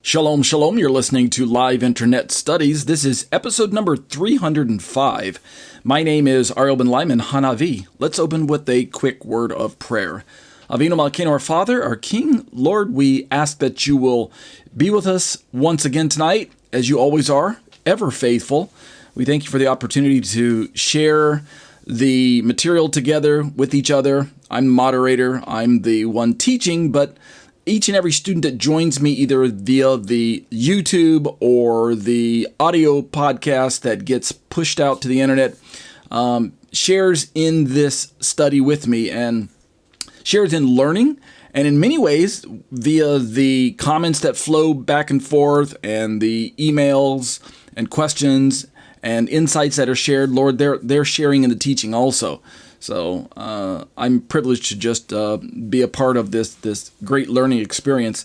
Shalom, shalom. You're listening to Live Internet Studies. This is episode number 305. My name is Ariel ben-Lyman, HaNaviy. Let's open with a quick word of prayer. Avinu Malkeinu, our Father, our King, Lord, we ask that you will be with us once again tonight, as you always are, ever faithful. We thank you for the opportunity to share the material together with each other. I'm the moderator. I'm the one teaching, but each and every student that joins me either via the YouTube or the audio podcast that gets pushed out to the internet shares in this study with me and shares in learning. And in many ways, via the comments that flow back and forth and the emails and questions and insights that are shared, Lord, they're sharing in the teaching also. So I'm privileged to just be a part of this great learning experience.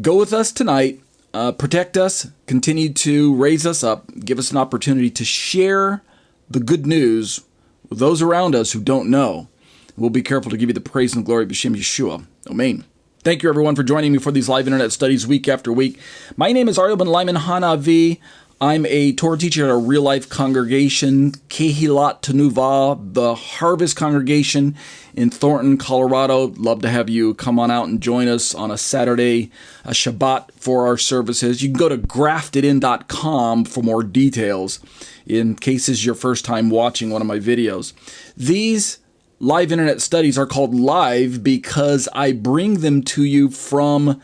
Go with us tonight, protect us, continue to raise us up, give us an opportunity to share the good news with those around us who don't know. We'll be careful to give you the praise and glory of B'Shem Yeshua. Amen. Thank you, everyone, for joining me for these live internet studies week after week. My name is Ariel ben-Lyman, HaNaviy. I'm a Torah teacher at a real-life congregation, Kehilat Tenuvah, the Harvest Congregation in Thornton, Colorado. Love to have you come on out and join us on a Saturday, a Shabbat for our services. You can go to graftedin.com for more details in case it's your first time watching one of my videos. These live internet studies are called live because I bring them to you from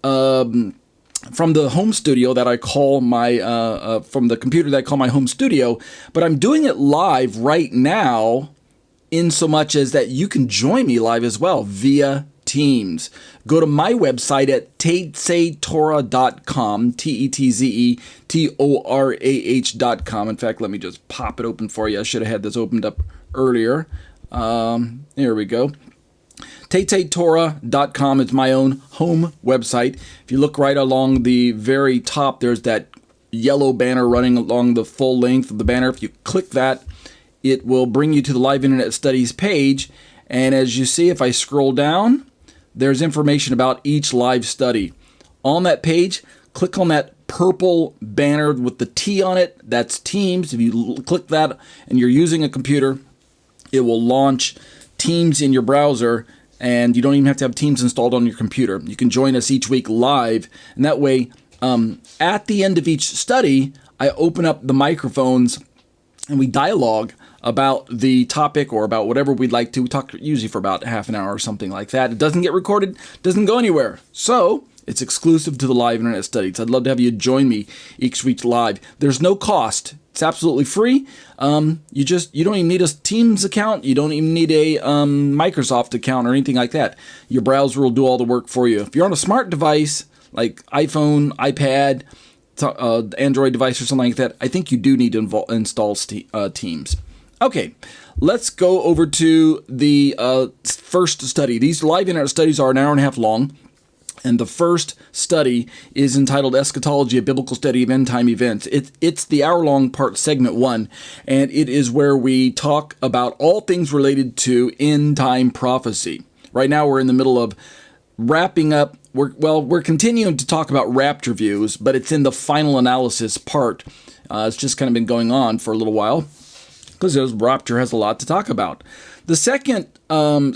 the home studio that I call my, from the computer that I call my home studio, but I'm doing it live right now in so much as that you can join me live as well via Teams. Go to my website at tetzetorah.com, tetzetorah.com. In fact, let me just pop it open for you. I should have had this opened up earlier. Here we go. tetzetorah.com is my own home website. If you look right along the very top, there's that yellow banner running along the full length of the banner. If you click that, it will bring you to the Live Internet Studies page. And as you see, if I scroll down, there's information about each live study. On that page, click on that purple banner with the T on it. That's Teams. If you click that and you're using a computer, it will launch Teams in your browser, and you don't even have to have Teams installed on your computer. You can join us each week live, and that way, at the end of each study, I open up the microphones and we dialogue about the topic or about whatever we'd like to. We talk usually for about half an hour or something like that. It doesn't get recorded, doesn't go anywhere. So it's exclusive to the live internet studies. I'd love to have you join me each week live. There's no cost. It's absolutely free. You don't even need a Teams account. You don't even need a Microsoft account or anything like that. Your browser will do all the work for you. If you're on a smart device like iPhone, iPad, Android device or something like that, I think you do need to install Teams. Okay, let's go over to the first study. These live internet studies are an hour and a half long. And the first study is entitled Eschatology, a Biblical Study of End-Time Events. It's the hour-long part, segment 1, and it is where we talk about all things related to end-time prophecy. Right now we're in the middle of wrapping up. We're continuing to talk about rapture views, but it's in the final analysis part. It's just kind of been going on for a little while because rapture has a lot to talk about. The second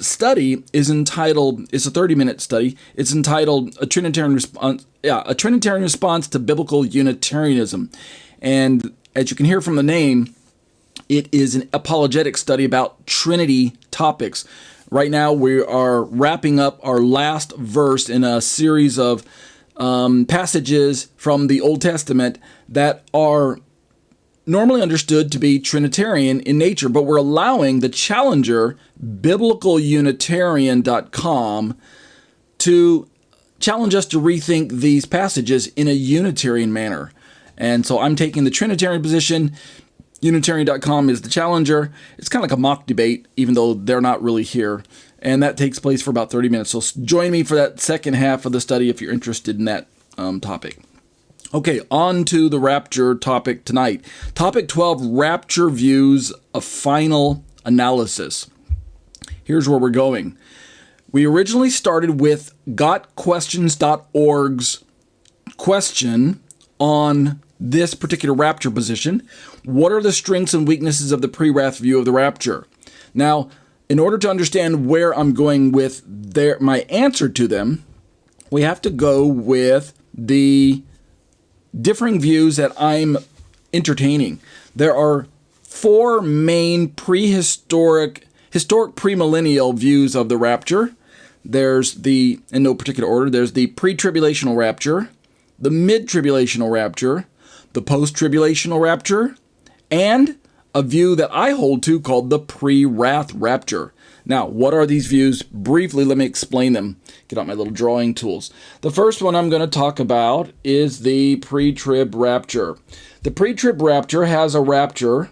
study is entitled, it's a 30-minute study, it's entitled A Trinitarian Response to Biblical Unitarianism. And as you can hear from the name, it is an apologetic study about Trinity topics. Right now we are wrapping up our last verse in a series of passages from the Old Testament that are normally understood to be Trinitarian in nature, but we're allowing the challenger, biblicalunitarian.com, to challenge us to rethink these passages in a Unitarian manner. And so I'm taking the Trinitarian position. Unitarian.com is the challenger. It's kind of like a mock debate, even though they're not really here. And that takes place for about 30 minutes. So join me for that second half of the study if you're interested in that topic. Okay, on to the rapture topic tonight. Topic 12, Rapture Views, a Final Analysis. Here's where we're going. We originally started with gotquestions.org's question on this particular rapture position. What are the strengths and weaknesses of the pre-wrath view of the rapture? Now, in order to understand where I'm going with my answer to them, we have to go with the differing views that I'm entertaining. There are four main historic premillennial views of the rapture. There's in no particular order, there's the pre-tribulational rapture, the mid-tribulational rapture, the post-tribulational rapture, and a view that I hold to called the pre-wrath rapture. Now, what are these views? Briefly, let me explain them. Get out my little drawing tools. The first one I'm going to talk about is the pre-trib rapture. The pre-trib rapture has a rapture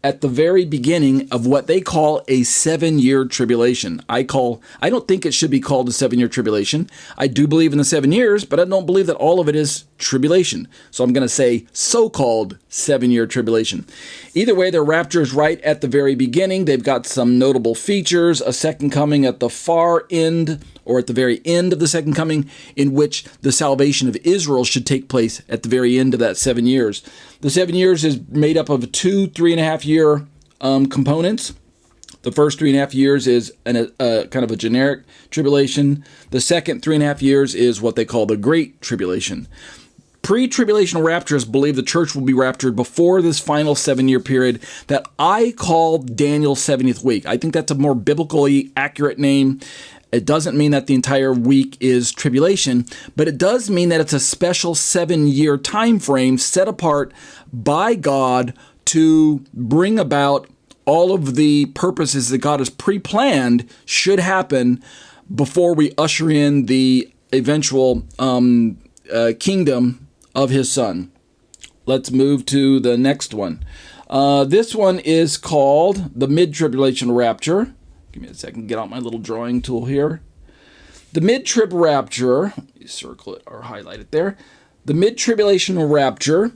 at the very beginning of what they call a 7-year tribulation. I don't think it should be called a 7-year tribulation. I do believe in the 7 years, but I don't believe that all of it is tribulation. So I'm going to say so-called 7-year tribulation. Either way, their rapture is right at the very beginning. They've got some notable features, a second coming at the far end, or at the very end of the second coming, in which the salvation of Israel should take place at the very end of that 7 years. The 7 years is made up of two 3.5-year components. The first 3.5 years is kind of a generic tribulation. The second 3.5 years is what they call the Great Tribulation. Pre-tribulational rapturists believe the church will be raptured before this final 7-year period that I call Daniel's 70th week. I think that's a more biblically accurate name. It doesn't mean that the entire week is tribulation, but it does mean that it's a special 7-year time frame set apart by God to bring about all of the purposes that God has pre-planned should happen before we usher in the eventual kingdom of his son. Let's move to the next one. This one is called the mid-tribulational rapture. Give me a second, get out my little drawing tool here. The mid-trib rapture, circle it or highlight it there. The mid-tribulational rapture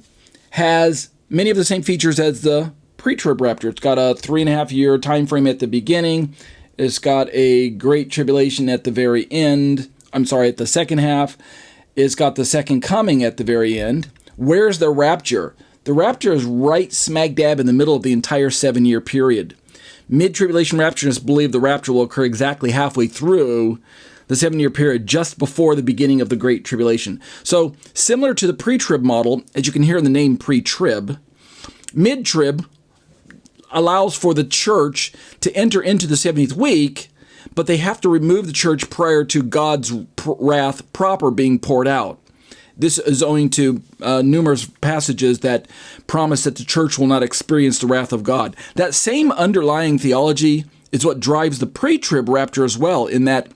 has many of the same features as the pre-trib rapture. It's got a 3.5-year time frame at the beginning. It's got a great tribulation at the very end. At the second half. It's got the second coming at the very end. Where's the rapture? The rapture is right smack dab in the middle of the entire 7-year period. Mid-tribulation rapturists believe the rapture will occur exactly halfway through the 7-year period, just before the beginning of the Great Tribulation. So, similar to the pre-trib model, as you can hear in the name pre-trib, mid-trib allows for the church to enter into the 70th week, but they have to remove the church prior to God's wrath proper being poured out. This is owing to numerous passages that promise that the church will not experience the wrath of God. That same underlying theology is what drives the pre-trib rapture as well, in that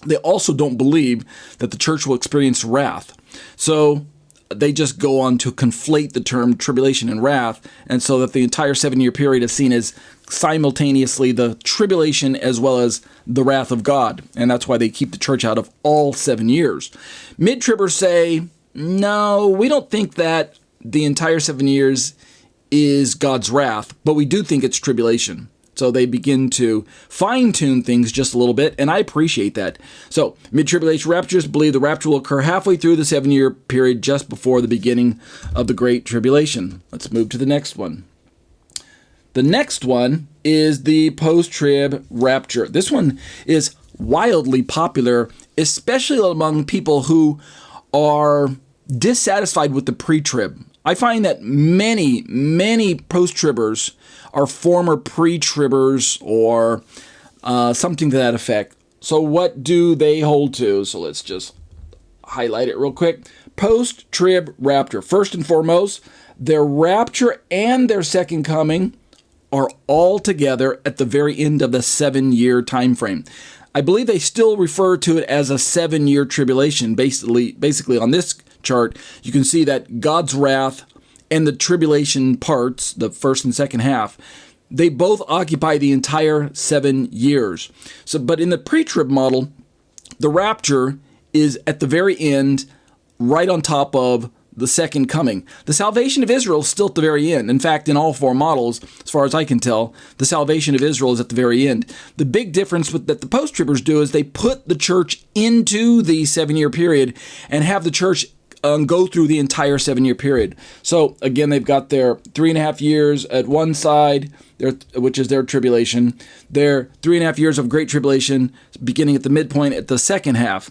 they also don't believe that the church will experience wrath. So they just go on to conflate the term tribulation and wrath, and so that the entire 7-year period is seen as simultaneously the tribulation as well as the wrath of God. And that's why they keep the church out of all 7 years. Mid-tribbers say, no, we don't think that the entire 7 years is God's wrath, but we do think it's tribulation. So they begin to fine-tune things just a little bit, and I appreciate that. So mid-tribulation rapturists believe the rapture will occur halfway through the 7-year period, just before the beginning of the Great Tribulation. Let's move to the next one. The next one is the post-trib rapture. This one is wildly popular, especially among people who are dissatisfied with the pre-trib. I find that many post-tribbers are former pre-tribbers or something to that effect. So what do they hold to? So let's just highlight it real quick. Post-trib rapture. First and foremost, their rapture and their second coming are all together at the very end of the 7-year time frame. I believe they still refer to it as a 7-year tribulation. Basically on this chart, you can see that God's wrath and the tribulation parts, the first and second half, they both occupy the entire 7 years. So, but in the pre-trib model, the rapture is at the very end, right on top of the second coming. The salvation of Israel is still at the very end. In fact, in all four models, as far as I can tell, the salvation of Israel is at the very end. The big difference that the post-tribbers do is they put the church into the 7-year period and have the church go through the entire 7-year period. So again, they've got their 3.5 years at one side, which is their tribulation, their 3.5 years of great tribulation beginning at the midpoint at the second half.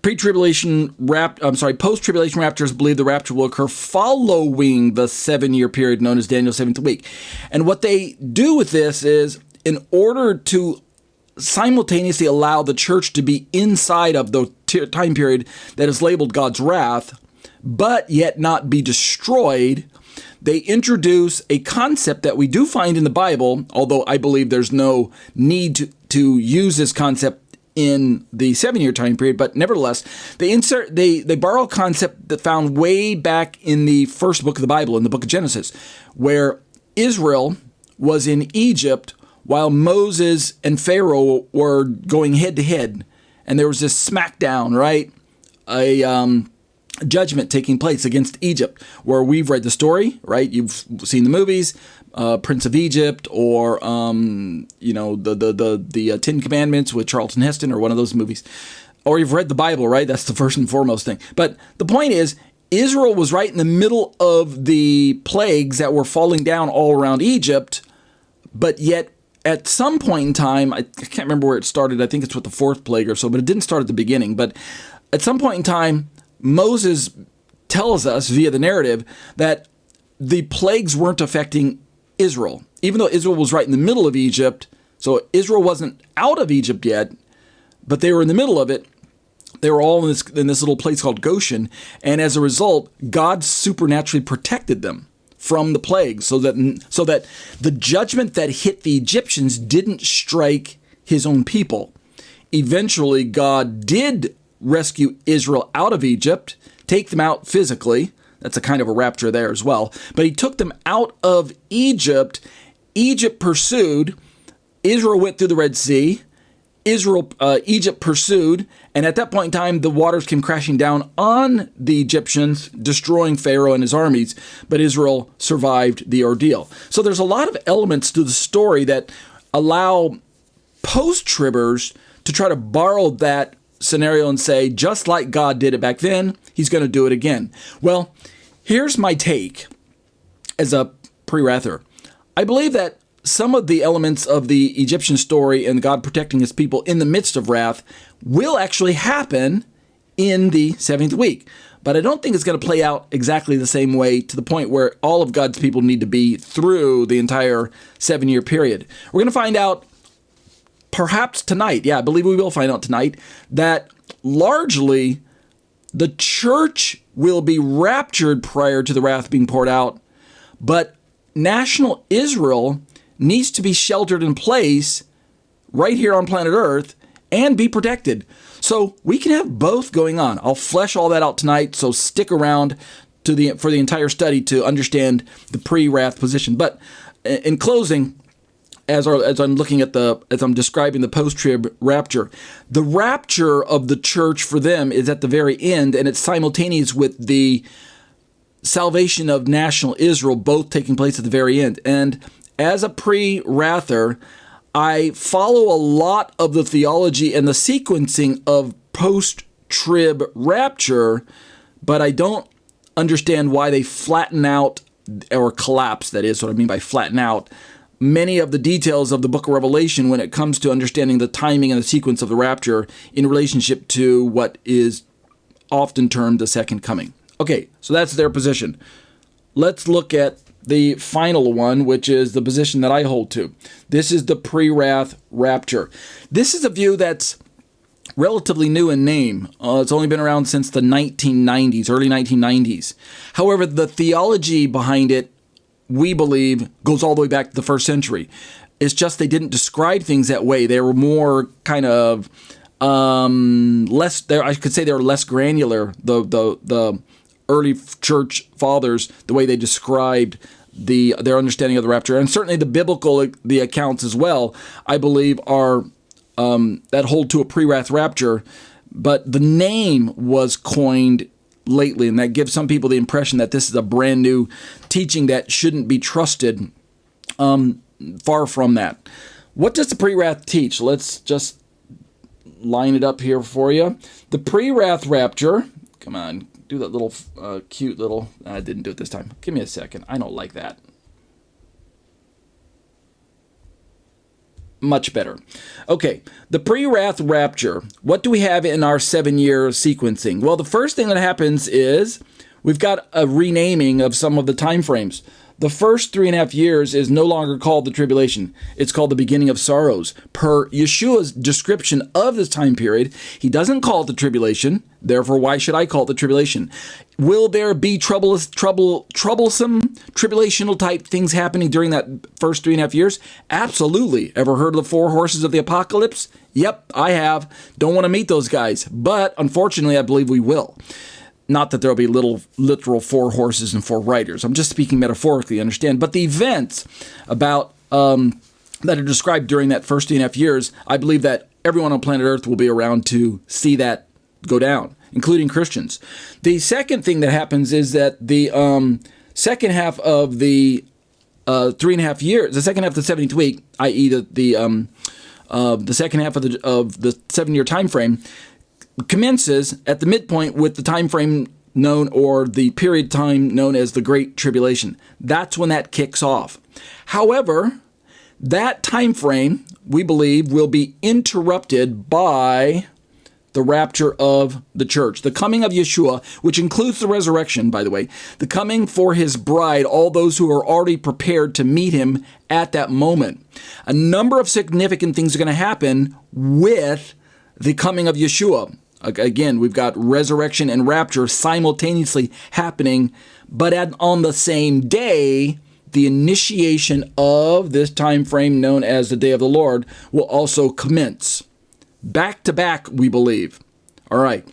Post-tribulation raptures believe the rapture will occur following the 7-year period known as Daniel's 7th week. And what they do with this is, in order to simultaneously allow the church to be inside of the time period that is labeled God's wrath, but yet not be destroyed, they introduce a concept that we do find in the Bible, although I believe there's no need to use this concept in the 7-year time period, but nevertheless, they borrow a concept that found way back in the first book of the Bible, in the book of Genesis, where Israel was in Egypt while Moses and Pharaoh were going head to head, and there was this smackdown, right? A judgment taking place against Egypt, where we've read the story, right? You've seen the movies, Prince of Egypt, or the 10 Commandments with Charlton Heston, or one of those movies, or you've read the Bible, right? That's the first and foremost thing. But the point is, Israel was right in the middle of the plagues that were falling down all around Egypt, but yet at some point in time, I can't remember where it started. I think it's with the 4th plague or so, but it didn't start at the beginning. But at some point in time, Moses tells us via the narrative that the plagues weren't affecting Israel, even though Israel was right in the middle of Egypt. So Israel wasn't out of Egypt yet, but they were in the middle of it. They were all in this little place called Goshen, and as a result, God supernaturally protected them from the plagues, so that the judgment that hit the Egyptians didn't strike his own people. Eventually, God did rescue Israel out of Egypt, take them out physically. That's a kind of a rapture there as well. But he took them out of Egypt. Egypt pursued. Israel went through the Red Sea. Egypt pursued. And at that point in time, the waters came crashing down on the Egyptians, destroying Pharaoh and his armies. But Israel survived the ordeal. So there's a lot of elements to the story that allow post-tribbers to try to borrow that scenario and say, just like God did it back then, he's going to do it again. Well, here's my take as a pre-wrather. I believe that some of the elements of the Egyptian story and God protecting his people in the midst of wrath will actually happen in the 7th week. But I don't think it's going to play out exactly the same way, to the point where all of God's people need to be through the entire 7-year period. We're going to find out perhaps tonight, I believe we will find out tonight, that largely the church will be raptured prior to the wrath being poured out, but national Israel needs to be sheltered in place right here on planet Earth and be protected. So we can have both going on. I'll flesh all that out tonight, so stick around for the entire study to understand the pre-wrath position. But in closing, as I'm describing the post-trib rapture, the rapture of the church for them is at the very end, and it's simultaneous with the salvation of national Israel, both taking place at the very end. And as a pre-wrather, I follow a lot of the theology and the sequencing of post-trib rapture, but I don't understand why they flatten out or collapse. That is what I mean by flatten out many of the details of the book of Revelation when it comes to understanding the timing and the sequence of the rapture in relationship to what is often termed the second coming. Okay, so that's their position. Let's look at the final one, which is the position that I hold to. This is the pre-wrath rapture. This is a view that's relatively new in name. It's only been around since the 1990s, early 1990s. However, the theology behind it, we believe, goes all the way back to the 1st century. It's just they didn't describe things that way. They were more kind of less. I could say they were less granular. The early church fathers, the way they described their understanding of the rapture, and certainly the accounts as well, I believe are that hold to a pre-wrath rapture. But the name was coined lately, and that gives some people the impression that this is a brand new teaching that shouldn't be trusted. Far from that. What does the pre-wrath teach? Let's just line it up here for you. The pre-wrath rapture. Come on, do that little cute little. I didn't do it this time. Give me a second. I don't like that. Much better. Okay, the pre-wrath rapture. What do we have in our 7-year sequencing? Well, the first thing that happens is we've got a renaming of some of the time frames. The first 3.5 years is no longer called the tribulation. It's called the beginning of sorrows. Per Yeshua's description of this time period, he doesn't call it the tribulation. Therefore, why should I call it the tribulation? Will there be troublesome, tribulational type things happening during that first 3.5 years? Absolutely. Ever heard of the 4 horses of the apocalypse? Yep, I have. Don't want to meet those guys. But unfortunately, I believe we will. Not that there'll be literal 4 horses and 4 riders. I'm just speaking metaphorically, understand. But the events about that are described during that first 3.5 years, I believe that everyone on planet Earth will be around to see that go down, including Christians. The second thing that happens is that the second half of the 3.5 years, the second half of the 70th week, i.e. the second half of the 7-year time frame, commences at the midpoint with the time frame known, or the period time known as the Great Tribulation. That's when that kicks off. However, that time frame, we believe, will be interrupted by the rapture of the church, the coming of Yeshua, which includes the resurrection, by the way, the coming for his bride, all those who are already prepared to meet him at that moment. A number of significant things are going to happen with the coming of Yeshua. Again, we've got resurrection and rapture simultaneously happening, but on the same day, the initiation of this time frame known as the Day of the Lord will also commence. Back to back, we believe. All right.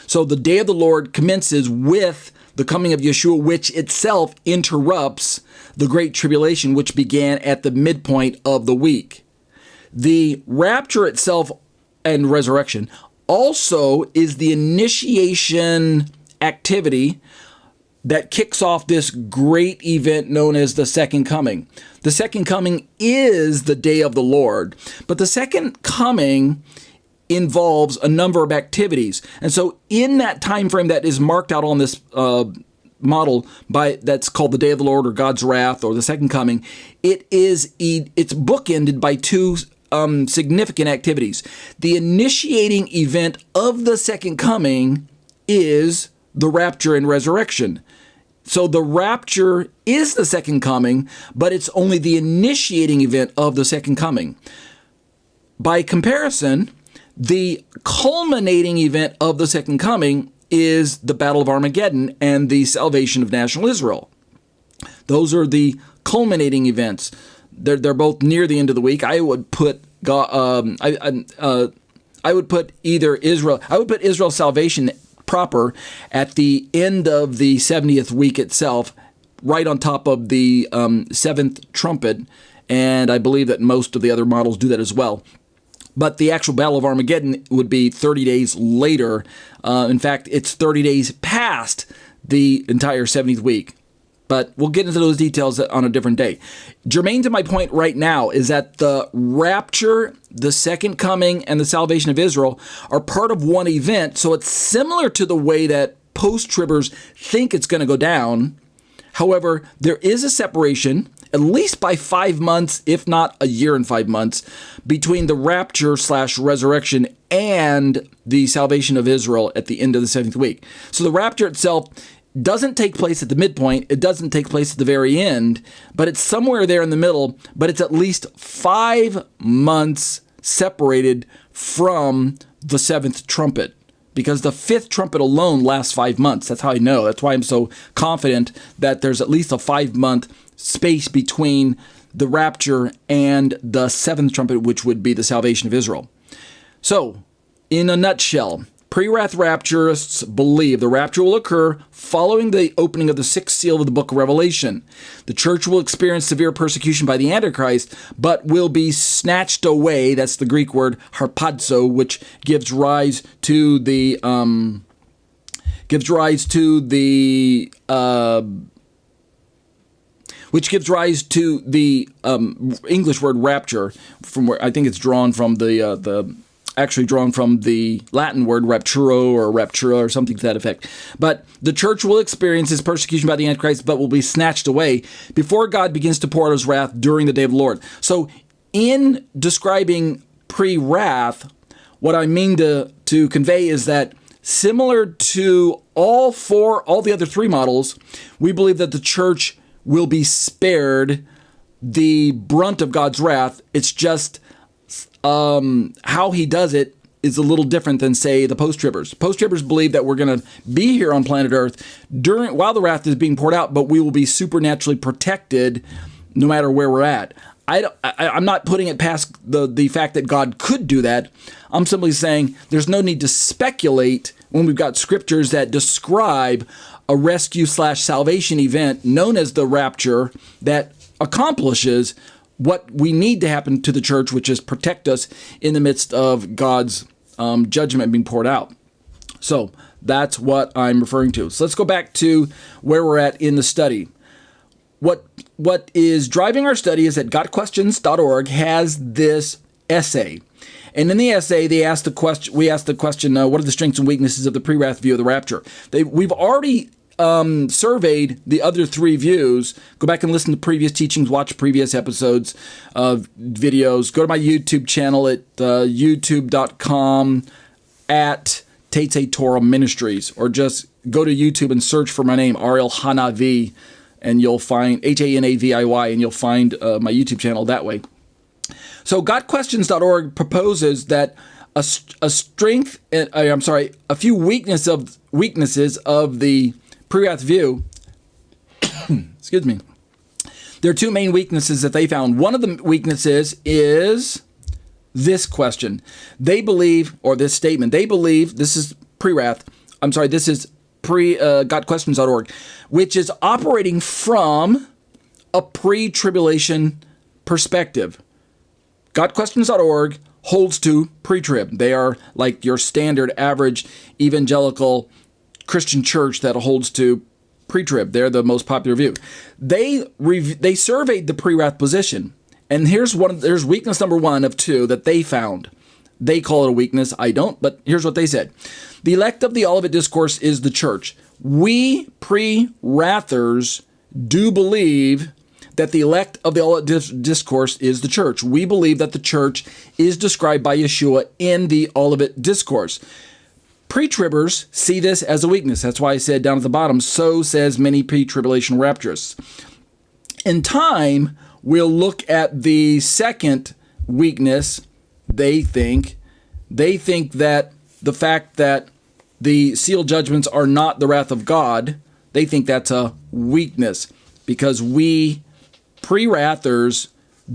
So the Day of the Lord commences with the coming of Yeshua, which itself interrupts the Great Tribulation, which began at the midpoint of the week. The rapture itself and resurrection also is the initiation activity that kicks off this great event known as the Second Coming. The Second Coming is the Day of the Lord, but the Second Coming involves a number of activities. And so in that time frame that is marked out on this model that's called the Day of the Lord or God's Wrath or the Second Coming, it's bookended by 2 significant activities. The initiating event of the Second Coming is the rapture and resurrection. So the rapture is the Second Coming, but it's only the initiating event of the Second Coming. By comparison, the culminating event of the Second Coming is the Battle of Armageddon and the salvation of national Israel. Those are the culminating events. They're both near the end of the week. I would put I would put Israel's salvation proper at the end of the 70th week itself, right on top of the 7th trumpet, and I believe that most of the other models do that as well. But the actual Battle of Armageddon would be 30 days later. In fact, it's 30 days past the entire 70th week. But we'll get into those details on a different day. Germane to my point right now is that the rapture, the Second Coming, and the salvation of Israel are part of one event. So it's similar to the way that post-tribbers think it's going to go down. However, there is a separation, at least by 5 months, if not a year and 5 months, between the rapture/resurrection and the salvation of Israel at the end of the 7th week. So the rapture itself doesn't take place at the midpoint. It doesn't take place at the very end, but it's somewhere there in the middle, but it's at least 5 months separated from the 7th trumpet, because the 5th trumpet alone lasts 5 months. That's how I know. That's why I'm so confident that there's at least a 5-month space between the rapture and the 7th trumpet, which would be the salvation of Israel. So, in a nutshell, pre-wrath rapturists believe the rapture will occur following the opening of the 6th seal of the book of Revelation. The church will experience severe persecution by the Antichrist, but will be snatched away. That's the Greek word harpazo, which gives rise to the gives rise to the English word rapture, from where I think it's drawn from drawn from the Latin word rapturo or raptura or something to that effect. But the church will experience this persecution by the Antichrist, but will be snatched away before God begins to pour out his wrath during the day of the Lord. So in describing pre-wrath, what I mean to convey is that similar to all the other three models, we believe that the church will be spared the brunt of God's wrath. It's just how he does it is a little different than, say, the post-tribbers. Post-tribbers believe that we're going to be here on planet Earth while the wrath is being poured out, but we will be supernaturally protected no matter where we're at. I'm not putting it past the fact that God could do that. I'm simply saying there's no need to speculate when we've got scriptures that describe a rescue/salvation event known as the rapture that accomplishes what we need to happen to the church, which is protect us in the midst of God's judgment being poured out. So that's what I'm referring to. So let's go back to where we're at in the study. What is driving our study is that gotquestions.org has this essay. And in the essay, we asked the question, what are the strengths and weaknesses of the pre-wrath view of the rapture? We've already surveyed the other three views. Go back and listen to previous teachings, watch previous episodes of videos. Go to my YouTube channel at youtube.com at Tetze Torah Ministries, or just go to YouTube and search for my name, Ariel HaNaviy, and you'll find HANAVIY, and you'll find my YouTube channel that way. So gotquestions.org proposes that a few weaknesses of the pre-wrath view. Excuse me. There are two main weaknesses that they found. One of the weaknesses is this question. They believe, or this statement, this is pre-wrath. This is gotquestions.org, which is operating from a pre-tribulation perspective. Gotquestions.org holds to pre-trib. They are like your standard average evangelical Christian church that holds to pre-trib. They're the most popular view. They surveyed the pre-wrath position, and there's weakness number one of two that they found. They call it a weakness. I don't, but here's what they said. The elect of the Olivet Discourse is the church. We pre-wrathers do believe that the elect of the Olivet Discourse is the church. We believe that the church is described by Yeshua in the Olivet Discourse. Pre-tribbers see this as a weakness. That's why I said down at the bottom, so says many pre-tribulation rapturists. In time, we'll look at the second weakness. They think that the fact that the seal judgments are not the wrath of God, they think that's a weakness, because we pre-wrathers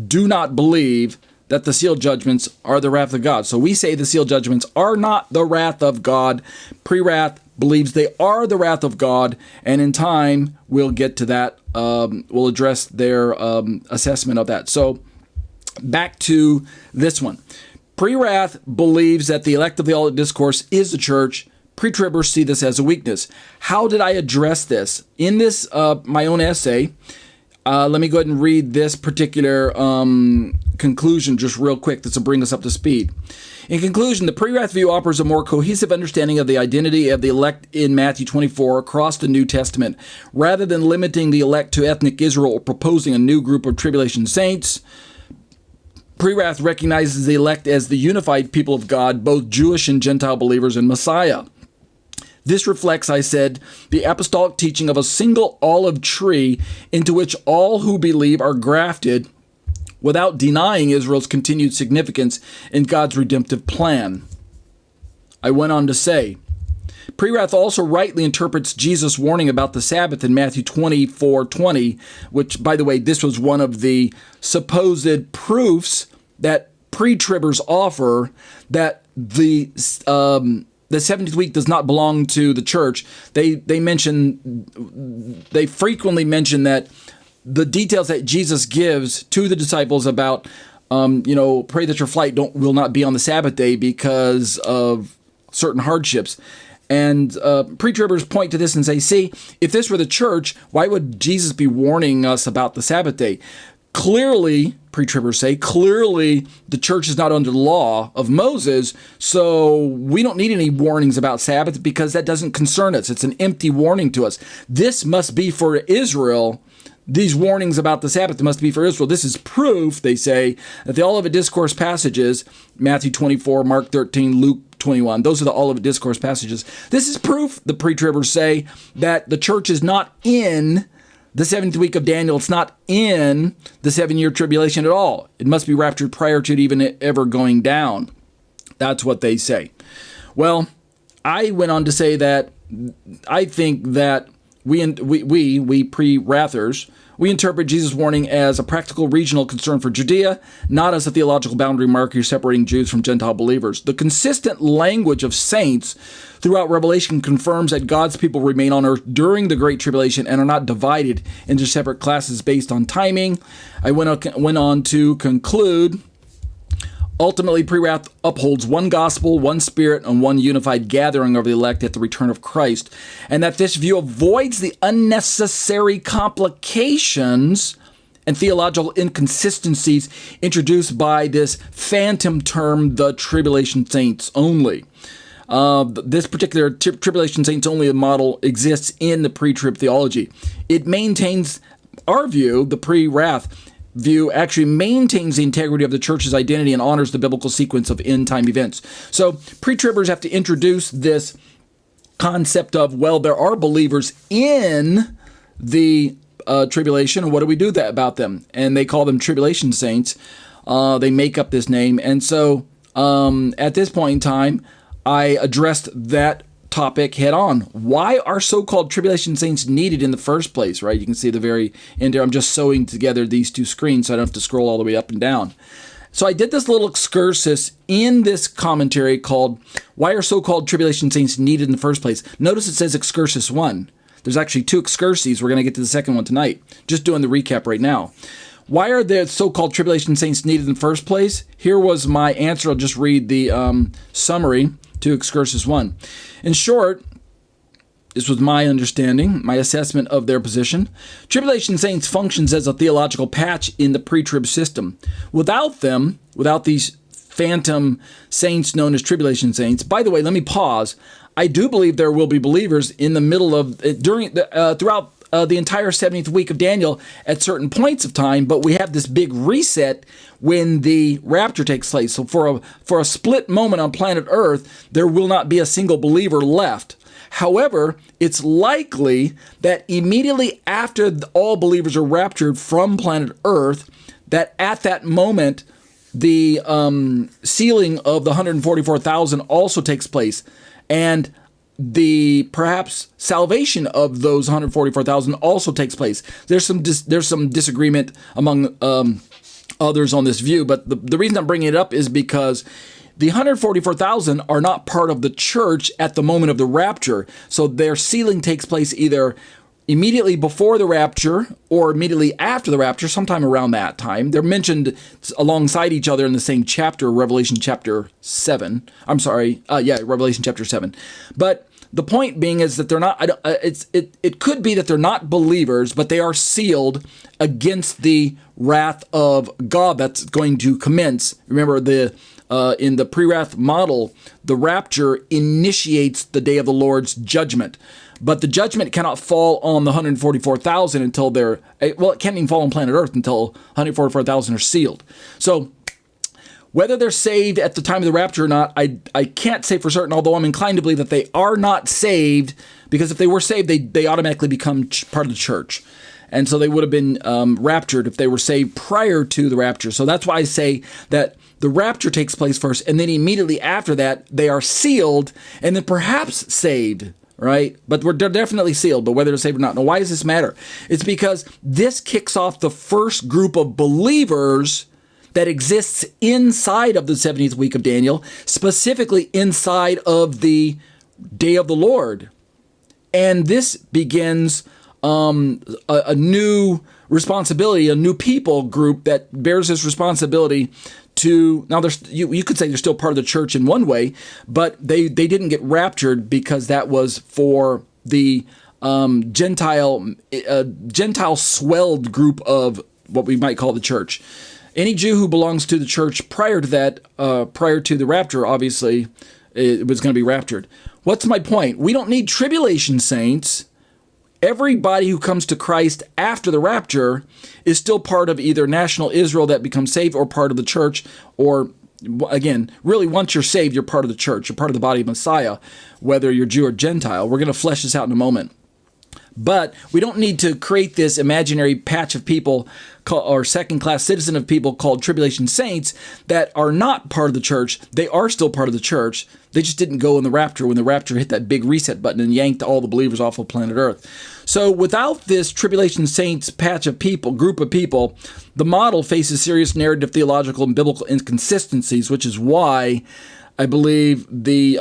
do not believe that the seal judgments are the wrath of God. So we say the seal judgments are not the wrath of God. Pre-wrath believes they are the wrath of God, and in time we'll get to that. We'll address their assessment of that. So back to this one. Pre-wrath believes that the elect of the Olivet Discourse is the church. Pre-tribbers see this as a weakness. How did I address this? In this, my own essay, let me go ahead and read this particular conclusion just real quick. This will bring us up to speed. In conclusion, the pre-wrath view offers a more cohesive understanding of the identity of the elect in Matthew 24 across the New Testament, rather than limiting the elect to ethnic Israel or proposing a new group of tribulation saints. Pre-wrath recognizes the elect as the unified people of God, both Jewish and Gentile believers in Messiah. This reflects, I said, the apostolic teaching of a single olive tree into which all who believe are grafted without denying Israel's continued significance in God's redemptive plan. I went on to say, pre-wrath also rightly interprets Jesus' warning about the Sabbath in Matthew 24:20, which, by the way, this was one of the supposed proofs that pre-tribbers offer that the 70th week does not belong to the church. They frequently mention that the details that Jesus gives to the disciples about, pray that your flight will not be on the Sabbath day because of certain hardships. And pre-tribbers point to this and say, see, if this were the church, why would Jesus be warning us about the Sabbath day? Clearly, pre-tribbers say, clearly the church is not under the law of Moses, so we don't need any warnings about Sabbath because that doesn't concern us. It's an empty warning to us. This must be for Israel. These warnings about the Sabbath must be for Israel. This is proof, they say, that the Olivet Discourse passages, Matthew 24, Mark 13, Luke 21, those are the Olivet Discourse passages. This is proof, the pre-tribbers say, that the church is not in the 7th week of Daniel. It's not in the 7-year tribulation at all. It must be raptured prior to it even ever going down. That's what they say. Well, I went on to say that I think that we pre-wrathers, we interpret Jesus' warning as a practical regional concern for Judea, not as a theological boundary marker separating Jews from Gentile believers. The consistent language of saints throughout Revelation confirms that God's people remain on earth during the Great Tribulation and are not divided into separate classes based on timing. I went on to conclude, ultimately, pre-wrath upholds one gospel, one spirit, and one unified gathering of the elect at the return of Christ, and that this view avoids the unnecessary complications and theological inconsistencies introduced by this phantom term, the tribulation saints only. This particular tribulation saints only model exists in the pre-trib theology. It maintains our view, the pre-wrath view, actually maintains the integrity of the church's identity and honors the biblical sequence of end-time events. So pre-tribbers have to introduce this concept of, well, there are believers in the tribulation, and what do we do about them? And they call them tribulation saints. They make up this name. And so at this point in time, I addressed that topic head on. Why are so-called tribulation saints needed in the first place, right? You can see the very end there. I'm just sewing together these two screens so I don't have to scroll all the way up and down. So I did this little excursus in this commentary called, Why Are So-Called Tribulation Saints Needed in the First Place? Notice it says excursus 1. There's actually 2 excurses. We're going to get to the second one tonight. Just doing the recap right now. Why are the so-called tribulation saints needed in the first place? Here was my answer. I'll just read the summary to excursus 1. In short, this was my understanding, my assessment of their position. Tribulation saints functions as a theological patch in the pre-trib system. Without them, without these phantom saints known as tribulation saints, by the way, let me pause. I do believe there will be believers in the middle of, throughout the entire 70th week of Daniel at certain points of time, but we have this big reset when the rapture takes place. So for a split moment on planet Earth, there will not be a single believer left. However, it's likely that immediately after all believers are raptured from planet Earth, that at that moment, the sealing of the 144,000 also takes place. And the perhaps salvation of those 144,000 also takes place. There's some disagreement among others on this view, but the reason I'm bringing it up is because the 144,000 are not part of the church at the moment of the rapture, so their sealing takes place either immediately before the rapture or immediately after the rapture, sometime around that time. They're mentioned alongside each other in the same chapter, Revelation chapter 7. Revelation chapter 7. But the point being is that they're not. It could be that they're not believers, but they are sealed against the wrath of God that's going to commence. Remember, in the pre-wrath model, the rapture initiates the day of the Lord's judgment. But the judgment cannot fall on the 144,000 until it can't even fall on planet Earth until 144,000 are sealed. So whether they're saved at the time of the rapture or not, I can't say for certain, although I'm inclined to believe that they are not saved, because if they were saved, they automatically become part of the church. And so they would have been raptured if they were saved prior to the rapture. So that's why I say that the rapture takes place first, and then immediately after that, they are sealed, and then perhaps saved, right? But they're definitely sealed, but whether they're saved or not. Now, why does this matter? It's because this kicks off the first group of believers that exists inside of the 70th week of Daniel, specifically inside of the day of the Lord. And this begins a new responsibility, a new people group that bears this responsibility to, now there's, you could say they're still part of the church in one way, but they didn't get raptured because that was for the Gentile swelled group of what we might call the church. Any Jew who belongs to the church prior to that, prior to the rapture, obviously, it was going to be raptured. What's my point? We don't need tribulation saints. Everybody who comes to Christ after the rapture is still part of either national Israel that becomes saved or part of the church, or again, really once you're saved, you're part of the church. You're part of the body of Messiah, whether you're Jew or Gentile. We're going to flesh this out in a moment. But we don't need to create this imaginary patch of people or second-class citizen of people called tribulation saints that are not part of the church. They are still part of the church. They just didn't go in the rapture when the rapture hit that big reset button and yanked all the believers off of planet Earth. So without this tribulation saints patch of people, group of people, the model faces serious narrative, theological, and biblical inconsistencies, which is why I believe the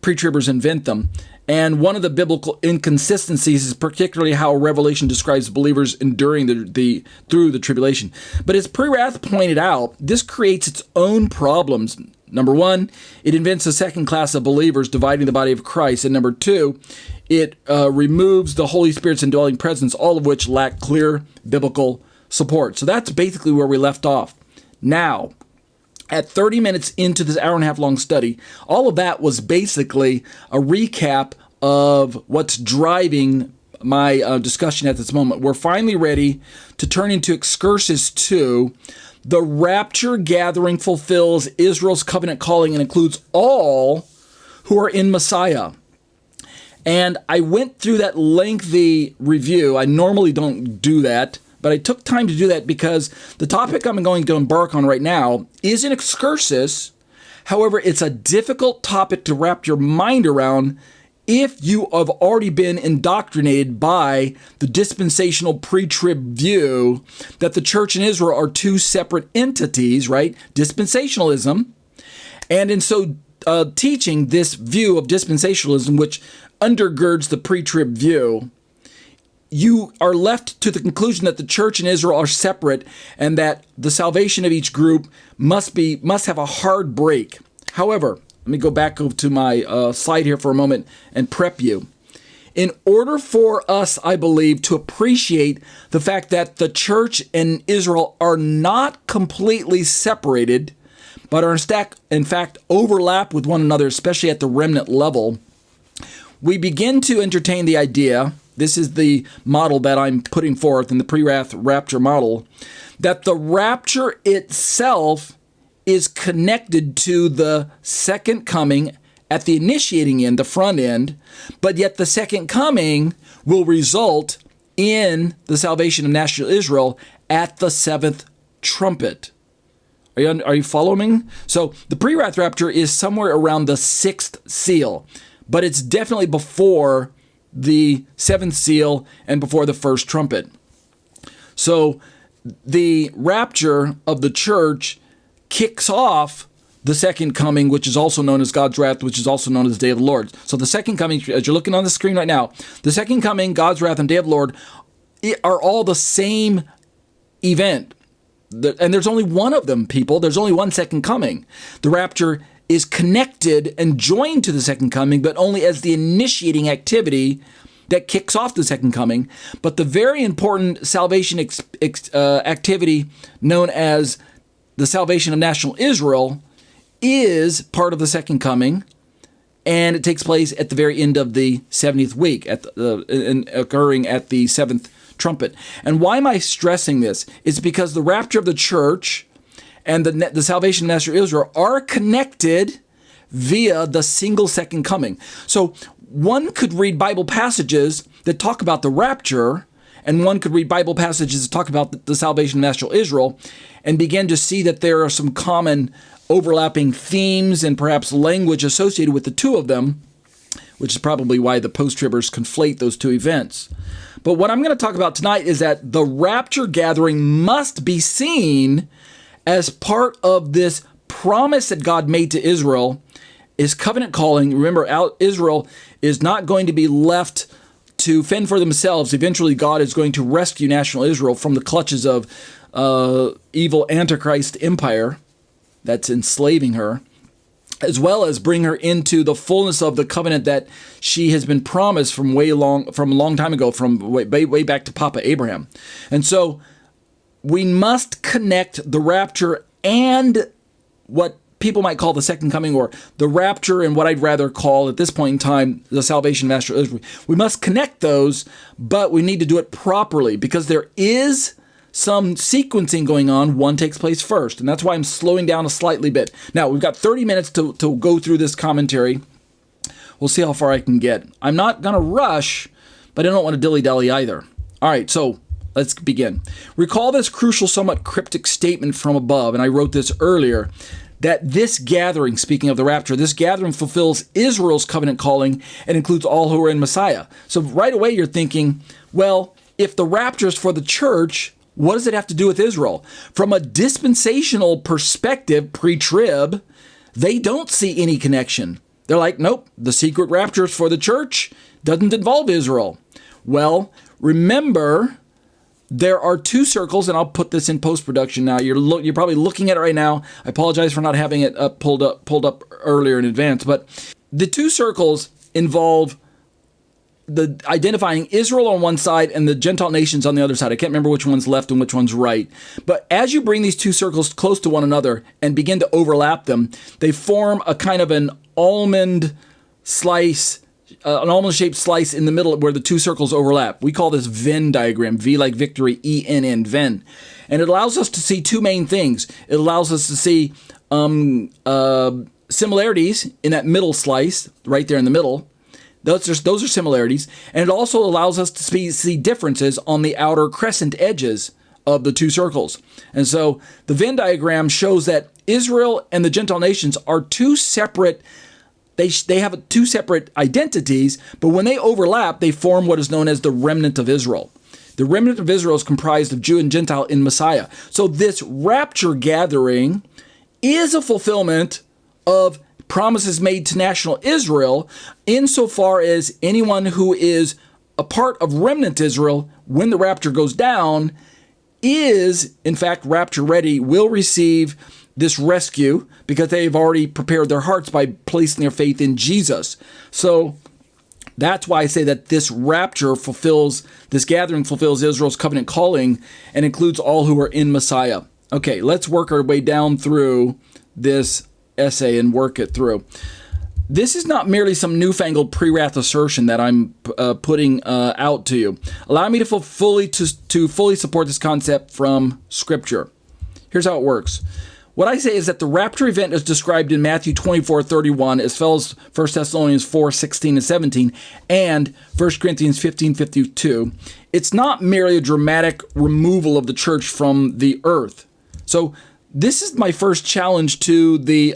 pre-tribbers invent them. And one of the biblical inconsistencies is particularly how Revelation describes believers enduring through the tribulation. But as Pre-Wrath pointed out, this creates its own problems. Number one, it invents a second class of believers dividing the body of Christ. And number two, it removes the Holy Spirit's indwelling presence, all of which lack clear biblical support. So that's basically where we left off. Now, at 30 minutes into this hour-and-a-half long study, all of that was basically a recap of what's driving my discussion at this moment. We're finally ready to turn into Excursus 2. The rapture gathering fulfills Israel's covenant calling and includes all who are in Messiah. And I went through that lengthy review. I normally don't do that, but I took time to do that because the topic I'm going to embark on right now is an excursus. However, it's a difficult topic to wrap your mind around if you have already been indoctrinated by the dispensational pre-trib view that the church and Israel are two separate entities, right? Dispensationalism. And in so teaching this view of dispensationalism, which undergirds the pre-trib view, you are left to the conclusion that the church and Israel are separate and that the salvation of each group must have a hard break. However, let me go back to my slide here for a moment and prep you. In order for us, I believe, to appreciate the fact that the church and Israel are not completely separated, but are in fact overlap with one another, especially at the remnant level, we begin to entertain the idea, this is the model that I'm putting forth in the pre-wrath rapture model, that the rapture itself is connected to the second coming at the initiating end, the front end, but yet the second coming will result in the salvation of national Israel at the seventh trumpet. Are you following? So the pre-wrath rapture is somewhere around the sixth seal, but it's definitely before the seventh seal and before the first trumpet. So the rapture of the church kicks off the second coming, which is also known as God's wrath, which is also known as the day of the Lord. So the second coming, as you're looking on the screen right now, the second coming, God's wrath, and day of the Lord are all the same event. And there's only one of them, people. There's only one second coming. The rapture is connected and joined to the second coming, but only as the initiating activity that kicks off the second coming. But the very important salvation activity known as the salvation of national Israel is part of the second coming, and it takes place at the very end of the 70th week, occurring at the seventh trumpet. And why am I stressing this? It's because the rapture of the church and the salvation of national Israel are connected via the single second coming. So one could read Bible passages that talk about the rapture, and one could read Bible passages that talk about the salvation of national Israel and begin to see that there are some common overlapping themes and perhaps language associated with the two of them, which is probably why the post-tribbers conflate those two events. But what I'm going to talk about tonight is that the rapture gathering must be seen as part of this promise that God made to Israel, is covenant calling. Remember, Israel is not going to be left to fend for themselves. Eventually, God is going to rescue national Israel from the clutches of evil Antichrist empire. that's enslaving her, as well as bring her into the fullness of the covenant that she has been promised from a long time ago, from way back to Papa Abraham. And so we must connect the rapture and what people might call the second coming, or the rapture and what I'd rather call at this point in time the salvation of Israel. We must connect those, but we need to do it properly because there is some sequencing going on. One takes place first, and that's why I'm slowing down a slightly bit. Now, we've got 30 minutes to go through this commentary. We'll see how far I can get. I'm not going to rush, but I don't want to dilly-dally either. All right, so let's begin. Recall this crucial, somewhat cryptic statement from above, and I wrote this earlier, that this gathering, speaking of the rapture, this gathering fulfills Israel's covenant calling and includes all who are in Messiah. So right away you're thinking, well, if the rapture is for the church, what does it have to do with Israel? From a dispensational perspective, pre-trib, they don't see any connection. They're like, nope, the secret rapture is for the church, doesn't involve Israel. Well, remember, there are two circles, and I'll put this in post-production now. You're probably looking at it right now. I apologize for not having it pulled up earlier in advance, but the two circles involve the identifying Israel on one side and the Gentile nations on the other side. I can't remember which one's left and which one's right. But as you bring these two circles close to one another and begin to overlap them, they form a kind of an almond slice, an almond-shaped slice in the middle where the two circles overlap. We call this Venn diagram, V like victory, E-N-N, Venn. And it allows us to see two main things. It allows us to see similarities in that middle slice, right there in the middle. Those are similarities. And it also allows us to see differences on the outer crescent edges of the two circles. And so the Venn diagram shows that Israel and the Gentile nations are two separate. They have two separate identities, but when they overlap, they form what is known as the remnant of Israel. The remnant of Israel is comprised of Jew and Gentile in Messiah. So this rapture gathering is a fulfillment of promises made to national Israel, insofar as anyone who is a part of remnant Israel, when the rapture goes down, is in fact rapture ready, will receive this rescue because they've already prepared their hearts by placing their faith in Jesus. So that's why I say that this gathering fulfills Israel's covenant calling and includes all who are in Messiah. Okay, let's work our way down through this essay and work it through. This is not merely some newfangled pre-wrath assertion that I'm putting out to you. Allow me to fully support this concept from Scripture. Here's how it works. What I say is that the rapture event is described in Matthew 24:31, as well as 1 Thessalonians 4:16 and 17, and 1 Corinthians 15:52. It's not merely a dramatic removal of the church from the earth. So this is my first challenge to the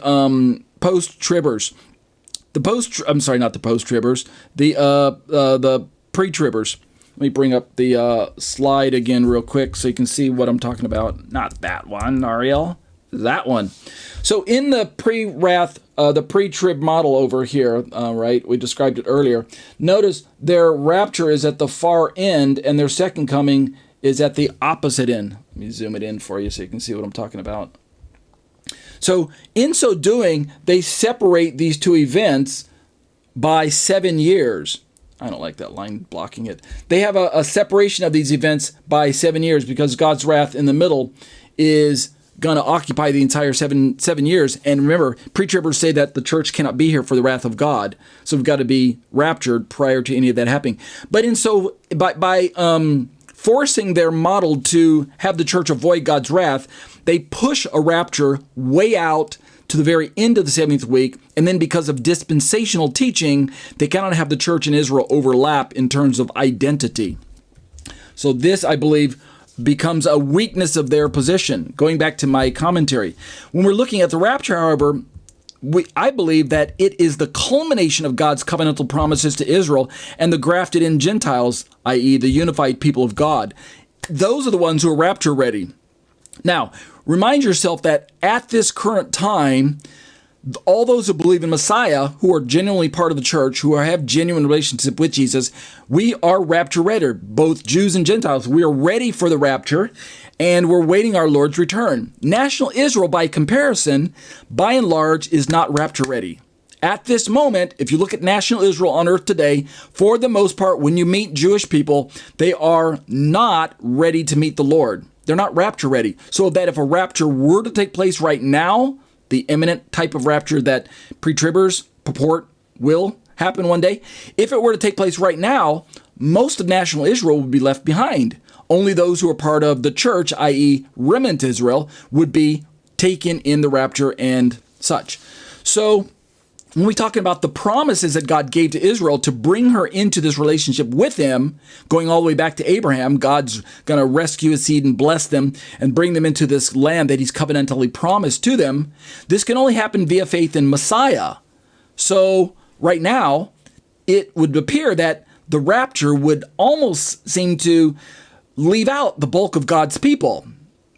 post-tribbers. The pre-tribbers. Let me bring up the slide again real quick so you can see what I'm talking about. Not that one, Ariel. That one. So in the pre-wrath, the pre-trib model over here, right, we described it earlier. Notice their rapture is at the far end and their second coming is at the opposite end. Let me zoom it in for you so you can see what I'm talking about. So in so doing, they separate these two events by 7 years. I don't like that line blocking it. They have a separation of these events by 7 years because God's wrath in the middle is going to occupy the entire seven years. And remember, pre-tribbers say that the church cannot be here for the wrath of God. So we've got to be raptured prior to any of that happening. But by forcing their model to have the church avoid God's wrath, they push a rapture way out to the very end of the 70th week. And then because of dispensational teaching, they cannot have the church and Israel overlap in terms of identity. So this, I believe, becomes a weakness of their position. Going back to my commentary. When we're looking at the rapture, however, I believe that it is the culmination of God's covenantal promises to Israel and the grafted in Gentiles, i.e. the unified people of God. Those are the ones who are rapture ready. Now, remind yourself that at this current time, all those who believe in Messiah, who are genuinely part of the church, who have genuine relationship with Jesus, we are rapture ready, both Jews and Gentiles. We are ready for the rapture. and we're waiting our Lord's return. National Israel, by comparison, by and large, is not rapture ready. At this moment, if you look at national Israel on earth today, for the most part, when you meet Jewish people, they are not ready to meet the Lord. They're not rapture ready. So that if a rapture were to take place right now, the imminent type of rapture that pre-tribbers purport will happen one day, if it were to take place right now, most of national Israel would be left behind. Only those who are part of the church, i.e. remnant Israel, would be taken in the rapture and such. So when we're talking about the promises that God gave to Israel to bring her into this relationship with him, going all the way back to Abraham, God's going to rescue his seed and bless them and bring them into this land that he's covenantally promised to them. This can only happen via faith in Messiah. So right now, it would appear that the rapture would almost seem to leave out the bulk of God's people,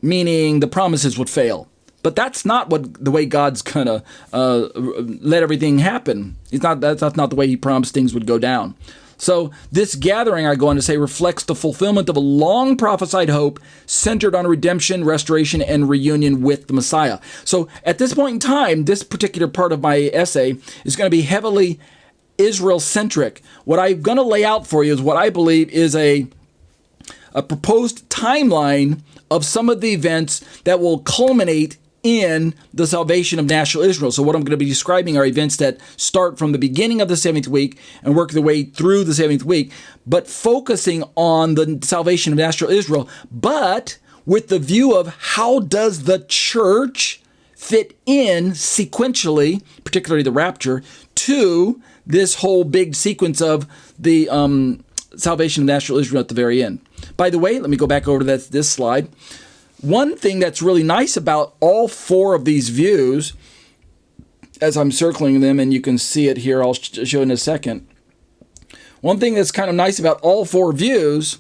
meaning the promises would fail. But that's not the way God's gonna let everything happen. That's not the way he promised things would go down. So this gathering, I go on to say, reflects the fulfillment of a long prophesied hope centered on redemption, restoration, and reunion with the Messiah. So at this point in time, this particular part of my essay is going to be heavily Israel-centric. What I'm going to lay out for you is what I believe is a proposed timeline of some of the events that will culminate in the salvation of national Israel. So what I'm going to be describing are events that start from the beginning of the 7th week and work their way through the 7th week, but focusing on the salvation of national Israel, but with the view of how does the church fit in sequentially, particularly the rapture, to this whole big sequence of the salvation of national Israel at the very end. By the way, let me go back over to this slide. One thing that's really nice about all four of these views, as I'm circling them, and you can see it here, I'll show in a second. One thing that's kind of nice about all four views,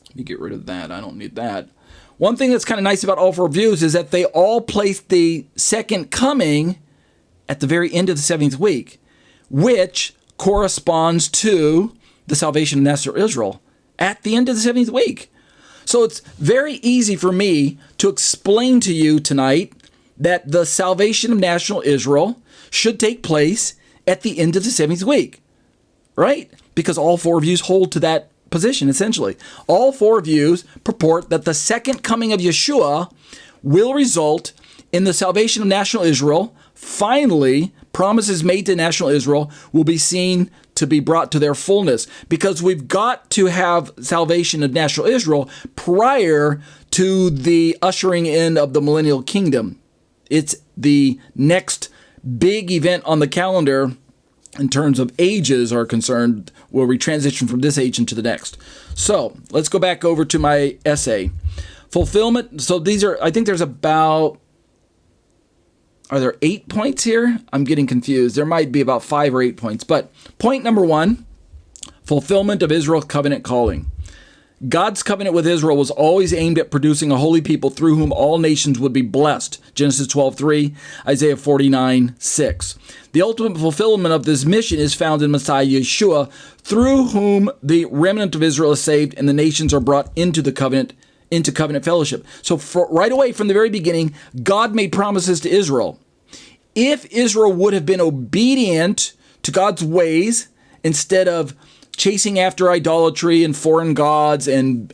let me get rid of that, I don't need that. One thing that's kind of nice about all four views is that they all place the second coming at the very end of the 7th week, which corresponds to the salvation of national Israel at the end of the 7th week. So it's very easy for me to explain to you tonight that the salvation of national Israel should take place at the end of the 7th week, right? Because all four views hold to that position, essentially. All four views purport that the second coming of Yeshua will result in the salvation of national Israel. Finally, promises made to national Israel will be seen to be brought to their fullness, because we've got to have salvation of national Israel prior to the ushering in of the millennial kingdom. It's the next big event on the calendar in terms of ages are concerned, where we transition from this age into the next. So let's go back over to my essay. Fulfillment. So these are, I think there's about, are there 8 points here? I'm getting confused. There might be about 5 or 8 points. But point number 1, fulfillment of Israel's covenant calling. God's covenant with Israel was always aimed at producing a holy people through whom all nations would be blessed. Genesis 12:3, Isaiah 49:6. The ultimate fulfillment of this mission is found in Messiah Yeshua, through whom the remnant of Israel is saved and the nations are brought into the covenant, into covenant fellowship. So right away from the very beginning, God made promises to Israel. If Israel would have been obedient to God's ways instead of chasing after idolatry and foreign gods and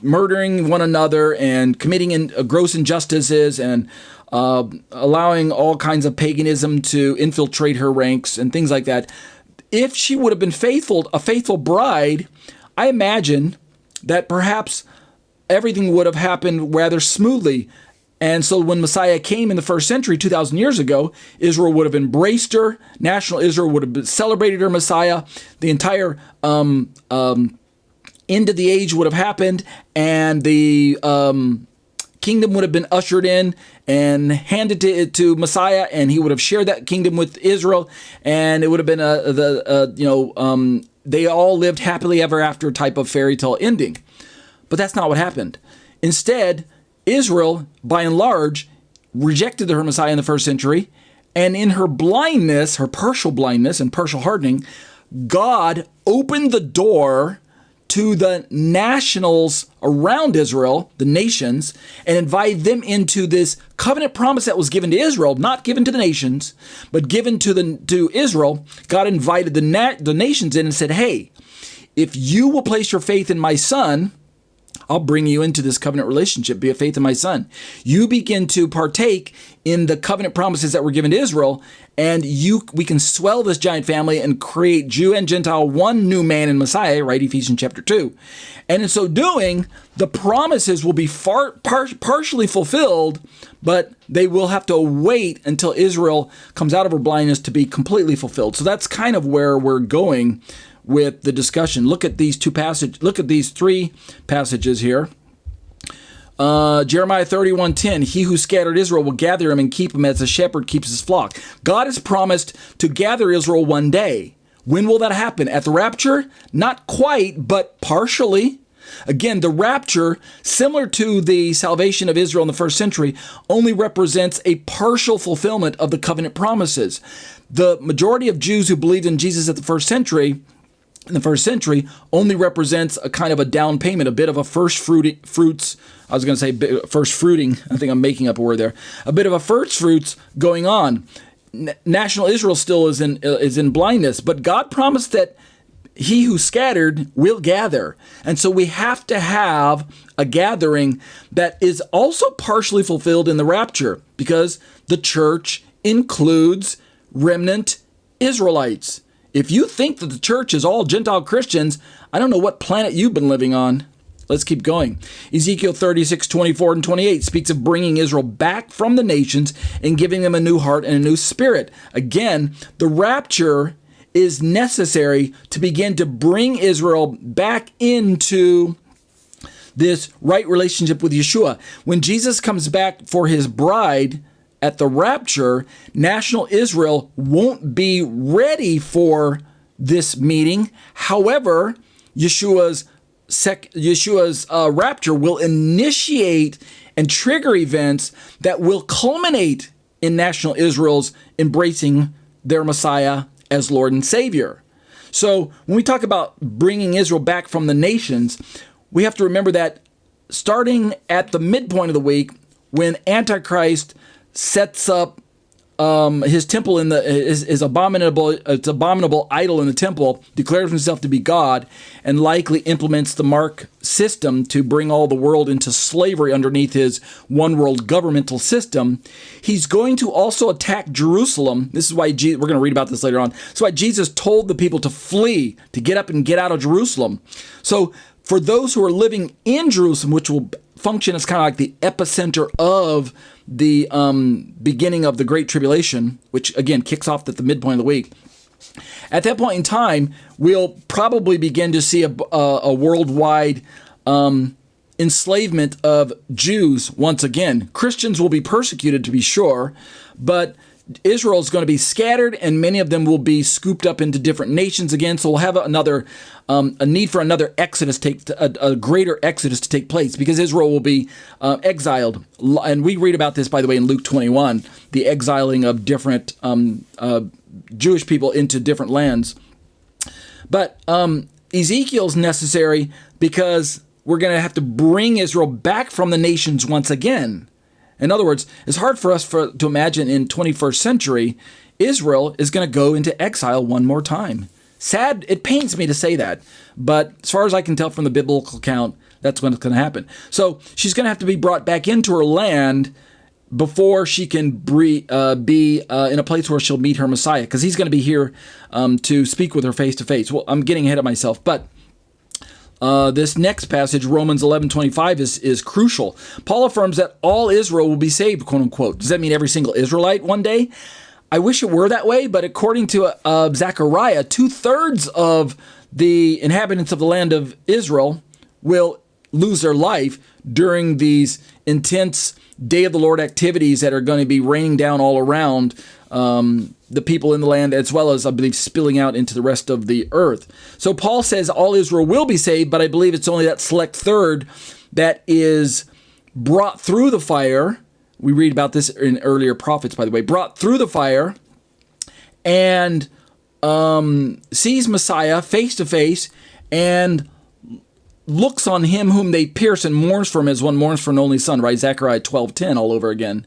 murdering one another and committing gross injustices and allowing all kinds of paganism to infiltrate her ranks and things like that, if she would have been a faithful bride, I imagine that perhaps everything would have happened rather smoothly. And so when Messiah came in the first century, 2,000 years ago, Israel would have embraced her. National Israel would have celebrated her Messiah. The entire end of the age would have happened, and the kingdom would have been ushered in and handed to Messiah, and he would have shared that kingdom with Israel, and it would have been they all lived happily ever after type of fairy tale ending. But that's not what happened. Instead, Israel, by and large, rejected her Messiah in the first century, and in her blindness, her partial blindness and partial hardening, God opened the door to the nationals around Israel, the nations, and invite them into this covenant promise that was given to Israel, not given to the nations, but given to Israel. God invited the nations in and said, hey, if you will place your faith in my son, I'll bring you into this covenant relationship, be a faith in my son. You begin to partake in the covenant promises that were given to Israel, and we can swell this giant family and create Jew and Gentile, one new man in Messiah, right? Ephesians chapter 2. And in so doing, the promises will be partially fulfilled, but they will have to wait until Israel comes out of her blindness to be completely fulfilled. So that's kind of where we're going with the discussion. Look at these three passages here. Jeremiah 31:10, he who scattered Israel will gather him and keep him as a shepherd keeps his flock. God has promised to gather Israel one day. When will that happen? At the rapture? Not quite, but partially. Again, the rapture, similar to the salvation of Israel in the first century, only represents a partial fulfillment of the covenant promises. The majority of Jews who believed in Jesus in the first century only represents a kind of a down payment, a bit of a first fruits. I was going to say first fruiting. I think I'm making up a word there. A bit of a first fruits going on. National Israel still is in blindness, but God promised that he who scattered will gather. And so we have to have a gathering that is also partially fulfilled in the rapture, because the church includes remnant Israelites. If you think that the church is all Gentile Christians, I don't know what planet you've been living on. Let's keep going. Ezekiel 36:24 and 28 speaks of bringing Israel back from the nations and giving them a new heart and a new spirit. Again, the rapture is necessary to begin to bring Israel back into this right relationship with Yeshua. When Jesus comes back for his bride at the rapture, national Israel won't be ready for this meeting. However, Yeshua's rapture will initiate and trigger events that will culminate in national Israel's embracing their Messiah as Lord and Savior. So when we talk about bringing Israel back from the nations, we have to remember that starting at the midpoint of the week, when Antichrist sets up his temple in his abominable idol in the temple, declares himself to be God, and likely implements the mark system to bring all the world into slavery underneath his one world governmental system. He's going to also attack Jerusalem. This is why we're going to read about this later on. That's why Jesus told the people to flee, to get up and get out of Jerusalem. So for those who are living in Jerusalem, which will function as kind of like the epicenter of the beginning of the Great Tribulation, which again kicks off at the midpoint of the week. At that point in time, we'll probably begin to see a worldwide enslavement of Jews once again. Christians will be persecuted, to be sure, but Israel is going to be scattered, and many of them will be scooped up into different nations again. So we'll have a need for another exodus, a greater exodus to take place, because Israel will be exiled. And we read about this, by the way, in Luke 21, the exiling of different Jewish people into different lands. But Ezekiel's necessary because we're going to have to bring Israel back from the nations once again. In other words, it's hard for us to imagine in 21st century, Israel is going to go into exile one more time. Sad, it pains me to say that, but as far as I can tell from the biblical account, that's when it's going to happen. So she's going to have to be brought back into her land before she can be in a place where she'll meet her Messiah, because he's going to be here to speak with her face to face. Well, I'm getting ahead of myself, but this next passage, Romans 11:25, is crucial. Paul affirms that all Israel will be saved, quote unquote. Does that mean every single Israelite one day? I wish it were that way, but according to Zechariah, 2/3 of the inhabitants of the land of Israel will lose their life during these intense Day of the Lord activities that are going to be raining down all around the people in the land, as well as, I believe, spilling out into the rest of the earth. So Paul says all Israel will be saved, but I believe it's only that select third that is brought through the fire. We read about this in earlier prophets, by the way, brought through the fire and sees Messiah face to face and looks on him whom they pierce and mourns for him as one mourns for an only son, right? Zechariah 12:10 all over again.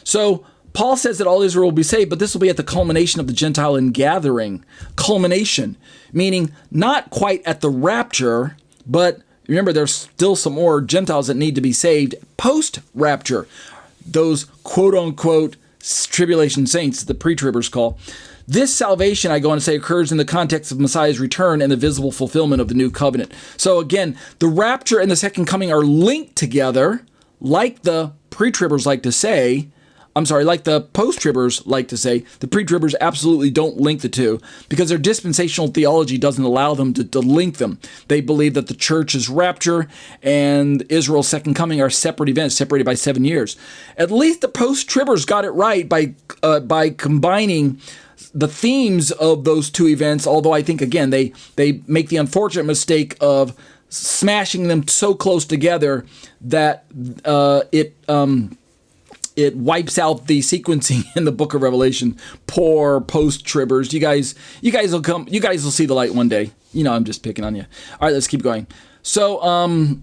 So Paul says that all Israel will be saved, but this will be at the culmination of the Gentile ingathering. Culmination, meaning not quite at the rapture, but remember there's still some more Gentiles that need to be saved post-rapture. Those quote-unquote tribulation saints, the pre-tribbers call. This salvation, I go on to say, occurs in the context of Messiah's return and the visible fulfillment of the new covenant. So again, the rapture and the second coming are linked together, like the pre-tribbers like to say. Like the post-tribbers like to say. The pre-tribbers absolutely don't link the two because their dispensational theology doesn't allow them to link them. They believe that the church's rapture and Israel's second coming are separate events, separated by 7 years. At least the post-tribbers got it right by combining the themes of those two events, although I think, again, they make the unfortunate mistake of smashing them so close together that it wipes out the sequencing in the book of Revelation. Poor post-tribbers. You guys will see the light one day. I'm just picking on you. All right, let's keep going. So,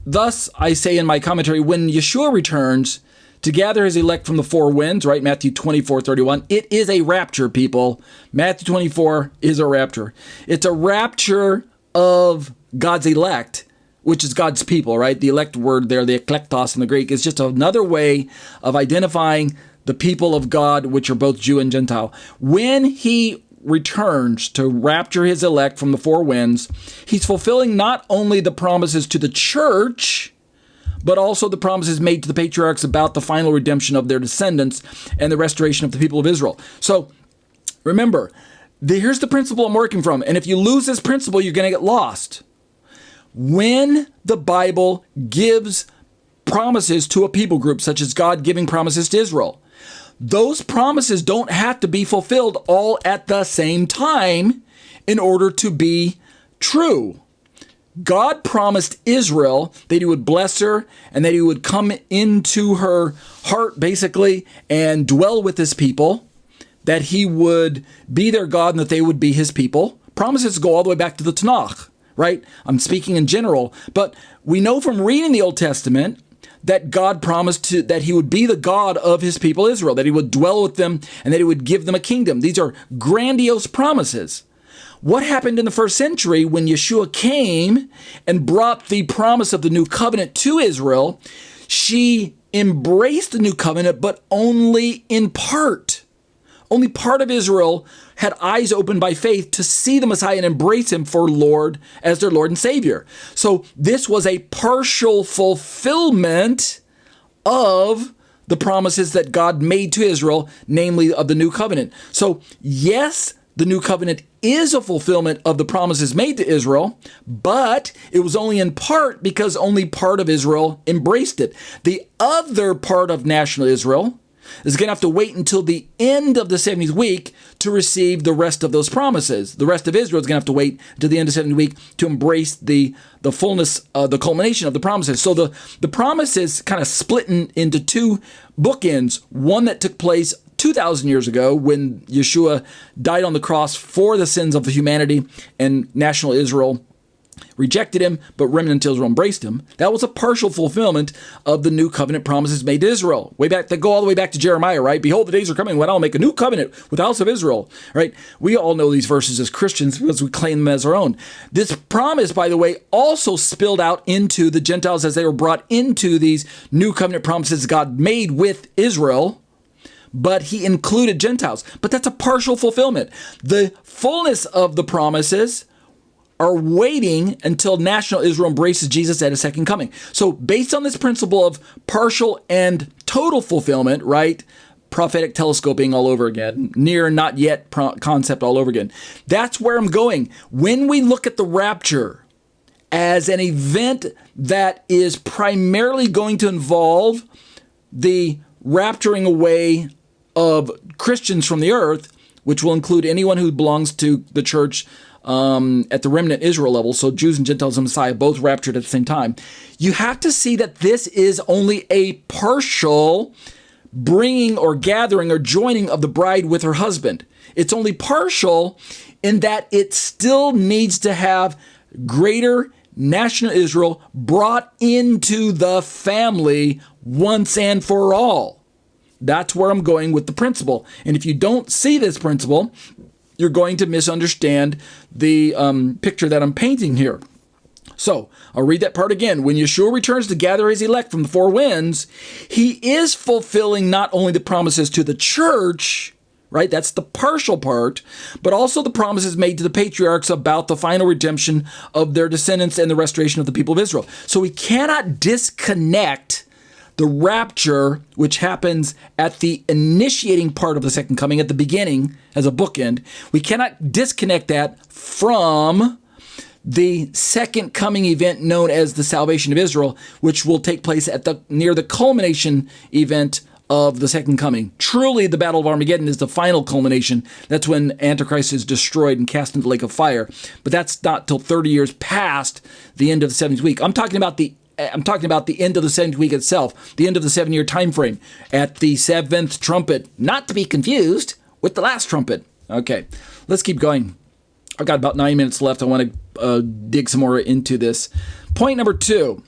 thus I say in my commentary, when Yeshua returns to gather his elect from the four winds, right? Matthew 24:31. It is a rapture, people. Matthew 24 is a rapture. It's a rapture of God's elect, which is God's people, right? The elect word there, the eklektos in the Greek, is just another way of identifying the people of God, which are both Jew and Gentile. When he returns to rapture his elect from the four winds, he's fulfilling not only the promises to the church, but also the promises made to the patriarchs about the final redemption of their descendants and the restoration of the people of Israel. So remember, here's the principle I'm working from. And if you lose this principle, you're going to get lost. When the Bible gives promises to a people group, such as God giving promises to Israel, those promises don't have to be fulfilled all at the same time in order to be true. God promised Israel that he would bless her and that he would come into her heart, basically, and dwell with his people, that he would be their God and that they would be his people. Promises go all the way back to the Tanakh, right? I'm speaking in general, but we know from reading the Old Testament that God promised that he would be the God of his people Israel, that he would dwell with them and that he would give them a kingdom. These are grandiose promises. What happened in the first century when Yeshua came and brought the promise of the new covenant to Israel? She embraced the new covenant, but only in part. Only part of Israel had eyes opened by faith to see the Messiah and embrace him for Lord as their Lord and Savior. So this was a partial fulfillment of the promises that God made to Israel, namely of the new covenant. So yes, the new covenant is a fulfillment of the promises made to Israel, but it was only in part because only part of Israel embraced it. The other part of national Israel is going to have to wait until the end of the 70th week to receive the rest of those promises. The rest of Israel is going to have to wait until the end of the 70th week to embrace the fullness, the culmination of the promises. So the promises kind of split into two bookends, one that took place 2,000 years ago when Yeshua died on the cross for the sins of humanity and national Israel rejected him, but remnant Israel embraced him. That was a partial fulfillment of the new covenant promises made to Israel. They go all the way back to Jeremiah, right? Behold, the days are coming when I'll make a new covenant with the house of Israel, right? We all know these verses as Christians because we claim them as our own. This promise, by the way, also spilled out into the Gentiles as they were brought into these new covenant promises God made with Israel, but he included Gentiles. But that's a partial fulfillment. The fullness of the promises are waiting until national Israel embraces Jesus at his second coming. So based on this principle of partial and total fulfillment, right? Prophetic telescoping all over again, near not yet concept all over again. That's where I'm going. When we look at the rapture as an event that is primarily going to involve the rapturing away of Christians from the earth, which will include anyone who belongs to the church at the remnant Israel level, so Jews and Gentiles and Messiah both raptured at the same time, you have to see that this is only a partial bringing or gathering or joining of the bride with her husband. It's only partial in that it still needs to have greater national Israel brought into the family once and for all. That's where I'm going with the principle. And if you don't see this principle, you're going to misunderstand the picture that I'm painting here. So I'll read that part again. When Yeshua returns to gather his elect from the four winds, he is fulfilling not only the promises to the church, right? That's the partial part, but also the promises made to the patriarchs about the final redemption of their descendants and the restoration of the people of Israel. So we cannot disconnect the rapture, which happens at the initiating part of the second coming, at the beginning as a bookend. We cannot disconnect that from the second coming event known as the salvation of Israel, which will take place at near the culmination event of the second coming. Truly, the Battle of Armageddon is the final culmination. That's when Antichrist is destroyed and cast into the lake of fire. But that's not till 30 years past the end of the 70th week. I'm talking about the end of the 70th week itself, the end of the 7-year time frame, at the 7th trumpet, not to be confused with the last trumpet. Okay, let's keep going. I've got about 9 minutes left. I want to dig some more into this. Point number 2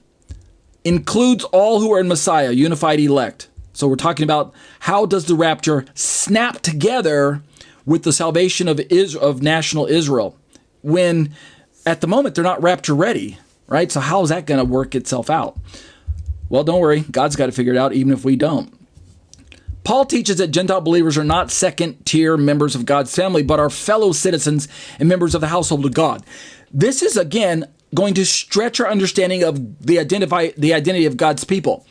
includes all who are in Messiah, unified elect. So we're talking about how does the rapture snap together with the salvation of national Israel when at the moment they're not rapture ready, right? So how is that going to work itself out? Well, don't worry. God's got to figure it out even if we don't. Paul teaches that Gentile believers are not second-tier members of God's family, but are fellow citizens and members of the household of God. This is, again, going to stretch our understanding of the identity of God's people.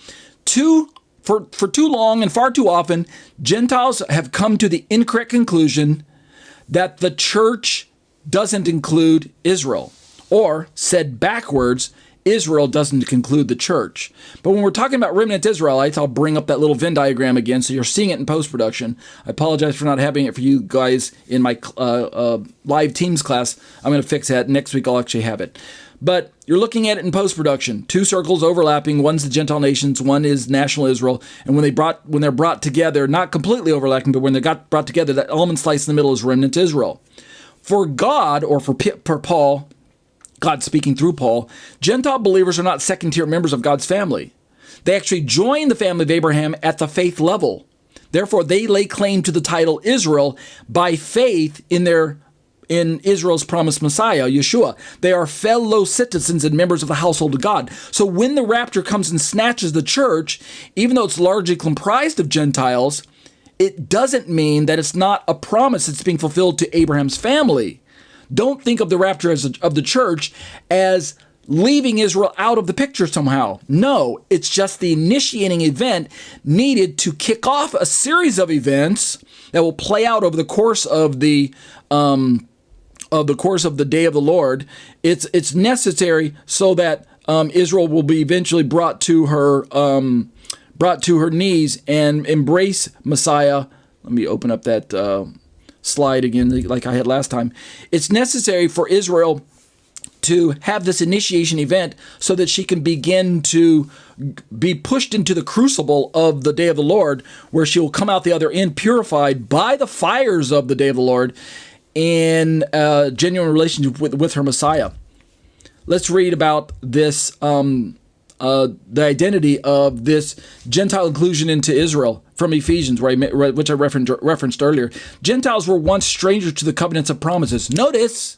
For too long and far too often, Gentiles have come to the incorrect conclusion that the church doesn't include Israel, or said backwards, Israel doesn't include the church. But when we're talking about remnant Israelites, I'll bring up that little Venn diagram again so you're seeing it in post-production. I apologize for not having it for you guys in my live Teams class. I'm going to fix that. Next week I'll actually have it. But you're looking at it in post-production. 2 circles overlapping. One's the Gentile nations. One is national Israel. And when they're brought together, not completely overlapping, but when they got brought together, that almond slice in the middle is remnant Israel. For God, or for Paul, God speaking through Paul, Gentile believers are not second-tier members of God's family. They actually join the family of Abraham at the faith level. Therefore, they lay claim to the title Israel by faith in Israel's promised Messiah, Yeshua. They are fellow citizens and members of the household of God. So when the rapture comes and snatches the church, even though it's largely comprised of Gentiles, it doesn't mean that it's not a promise that's being fulfilled to Abraham's family. Don't think of the rapture of the church as leaving Israel out of the picture somehow. No, it's just the initiating event needed to kick off a series of events that will play out over the course of the day of the Lord. It's necessary so that Israel will be eventually brought to her knees and embrace Messiah. Let me open up that slide again like I had last time. It's necessary for Israel to have this initiation event so that she can begin to be pushed into the crucible of the day of the Lord, where she will come out the other end purified by the fires of the day of the Lord in genuine relationship with her Messiah. Let's read about this, the identity of this Gentile inclusion into Israel from Ephesians, which I referenced earlier. Gentiles were once strangers to the covenants of promises. Notice,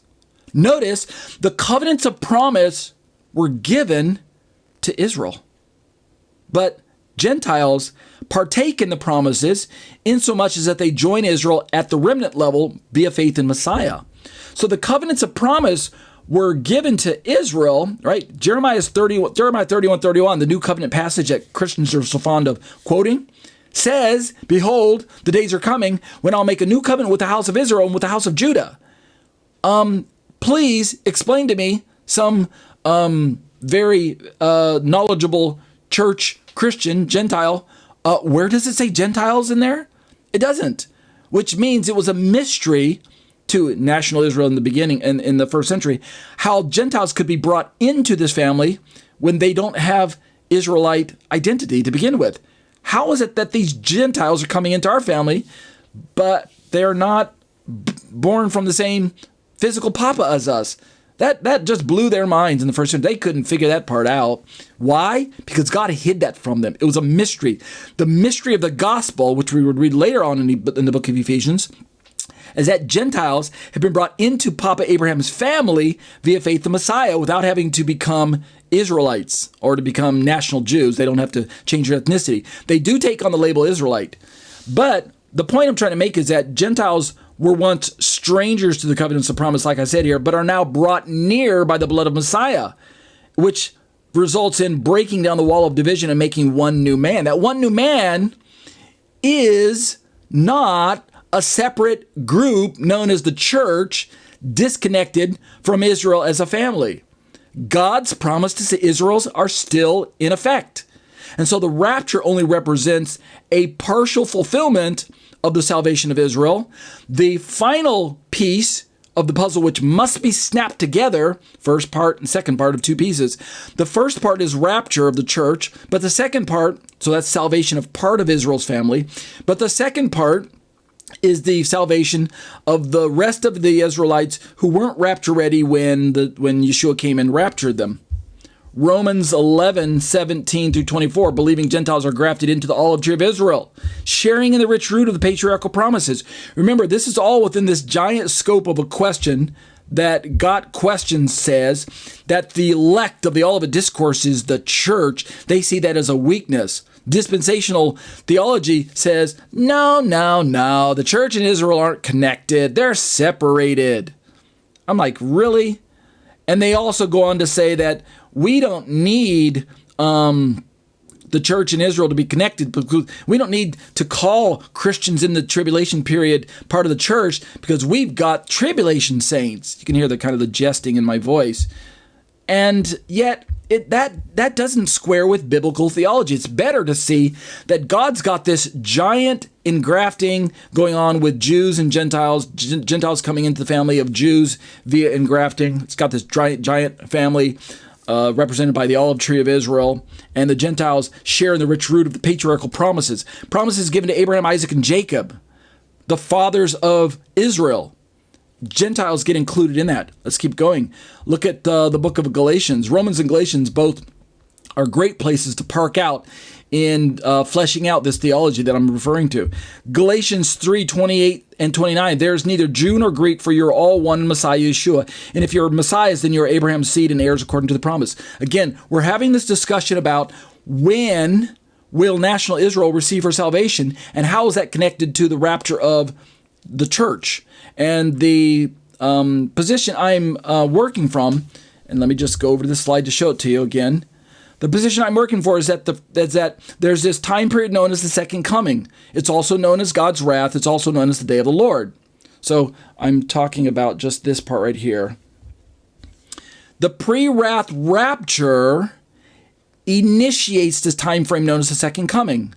the covenants of promise were given to Israel. But Gentiles partake in the promises insomuch as that they join Israel at the remnant level via faith in Messiah. So the covenants of promise were given to Israel, right? Jeremiah 31:31, the new covenant passage that Christians are so fond of quoting, says, "Behold, the days are coming when I'll make a new covenant with the house of Israel and with the house of Judah." Please explain to me, some very knowledgeable church Christian Gentile, where does it say Gentiles in there? It doesn't, which means it was a mystery to national Israel in the beginning and in the first century, how Gentiles could be brought into this family when they don't have Israelite identity to begin with. How is it that these Gentiles are coming into our family, but they're not born from the same physical papa as us? That just blew their minds in the first century. They couldn't figure that part out. Why? Because God hid that from them. It was a mystery. The mystery of the gospel, which we would read later on in the book of Ephesians, is that Gentiles have been brought into Papa Abraham's family via faith in Messiah without having to become Israelites or to become national Jews. They don't have to change their ethnicity. They do take on the label Israelite. But the point I'm trying to make is that Gentiles were once strangers to the covenants of promise, like I said here, but are now brought near by the blood of Messiah, which results in breaking down the wall of division and making one new man. That one new man is not a separate group known as the church, disconnected from Israel as a family. God's promises to Israel are still in effect. And so the rapture only represents a partial fulfillment of the salvation of Israel. The final piece of the puzzle, which must be snapped together, first part and second part of two pieces. The first part is rapture of the church, but the second part, so that's salvation of part of Israel's family, but the second part is the salvation of the rest of the Israelites who weren't rapture ready when Yeshua came and raptured them. Romans 11:17-24, believing Gentiles are grafted into the olive tree of Israel, sharing in the rich root of the patriarchal promises. Remember, this is all within this giant scope of a question that Got Questions says that the elect of the Olivet Discourse is the church. They see that as a weakness. Dispensational theology says, no, the church and Israel aren't connected. They're separated. I'm like, really? And they also go on to say that we don't need the church in Israel to be connected, because we don't need to call Christians in the tribulation period part of the church because we've got tribulation saints. You can hear the kind of the jesting in my voice. And yet that doesn't square with biblical theology. It's better to see that God's got this giant engrafting going on with Jews and Gentiles, Gentiles coming into the family of Jews via engrafting. It's got this giant family represented by the olive tree of Israel, and the Gentiles share in the rich root of the patriarchal promises. Promises given to Abraham, Isaac, and Jacob, the fathers of Israel. Gentiles get included in that. Let's keep going. Look at the book of Galatians. Romans and Galatians both are great places to park out in fleshing out this theology that I'm referring to. Galatians 3:28 and 29, there's neither Jew nor Greek, for you're all one in Messiah Yeshua. And if you're Messiahs, then you're Abraham's seed and heirs according to the promise. Again, we're having this discussion about when will national Israel receive her salvation, and how is that connected to the rapture of the church. And the position I'm working from, and let me just go over to this slide to show it to you again. The position I'm working for is that there's this time period known as the second coming. It's also known as God's wrath. It's also known as the day of the Lord. So I'm talking about just this part right here. The pre-wrath rapture initiates this time frame known as the second coming.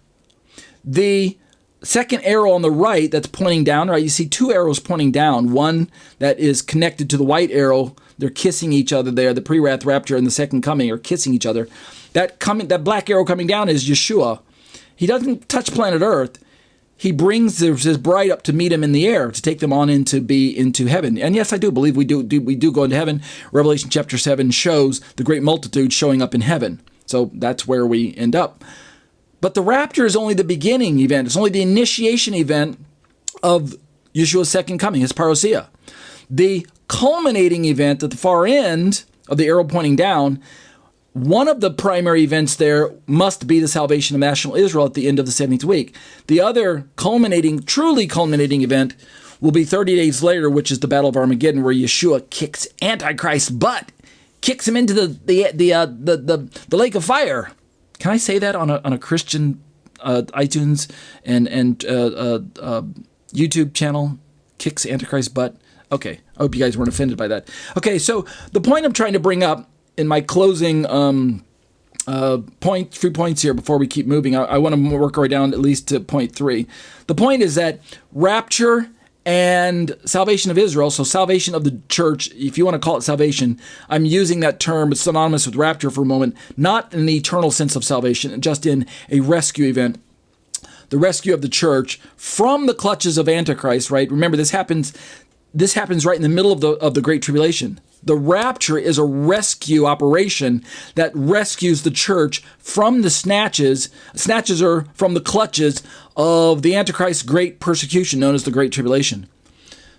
The second arrow on the right that's pointing down, right? You see two arrows pointing down. One that is connected to the white arrow. They're kissing each other there. The pre-wrath rapture and the second coming are kissing each other. That black arrow coming down is Yeshua. He doesn't touch planet Earth. He brings his bride up to meet him in the air, to take them on into heaven. And yes, I do believe we do go into heaven. Revelation chapter 7 shows the great multitude showing up in heaven. So that's where we end up. But the rapture is only the beginning event. It's only the initiation event of Yeshua's second coming, his parousia. The culminating event at the far end of the arrow pointing down, one of the primary events there must be the salvation of national Israel at the end of the 70th week. The other truly culminating event will be 30 days later, which is the Battle of Armageddon, where Yeshua kicks Antichrist's butt, kicks him into the lake of fire. Can I say that on a Christian iTunes and YouTube channel? Kicks Antichrist's butt. Okay, I hope you guys weren't offended by that. Okay, so the point I'm trying to bring up in my closing 3 points here before we keep moving, I want to work right down at least to point 3. The point is that rapture and salvation of Israel, so salvation of the church, if you want to call it salvation, I'm using that term, it's synonymous with rapture for a moment, not in the eternal sense of salvation, just in a rescue event. The rescue of the church from the clutches of Antichrist, right? Remember, this happens right in the middle of the Great Tribulation. The rapture is a rescue operation that rescues the church from the snatches. Snatches are from the clutches of the Antichrist's great persecution known as the Great Tribulation.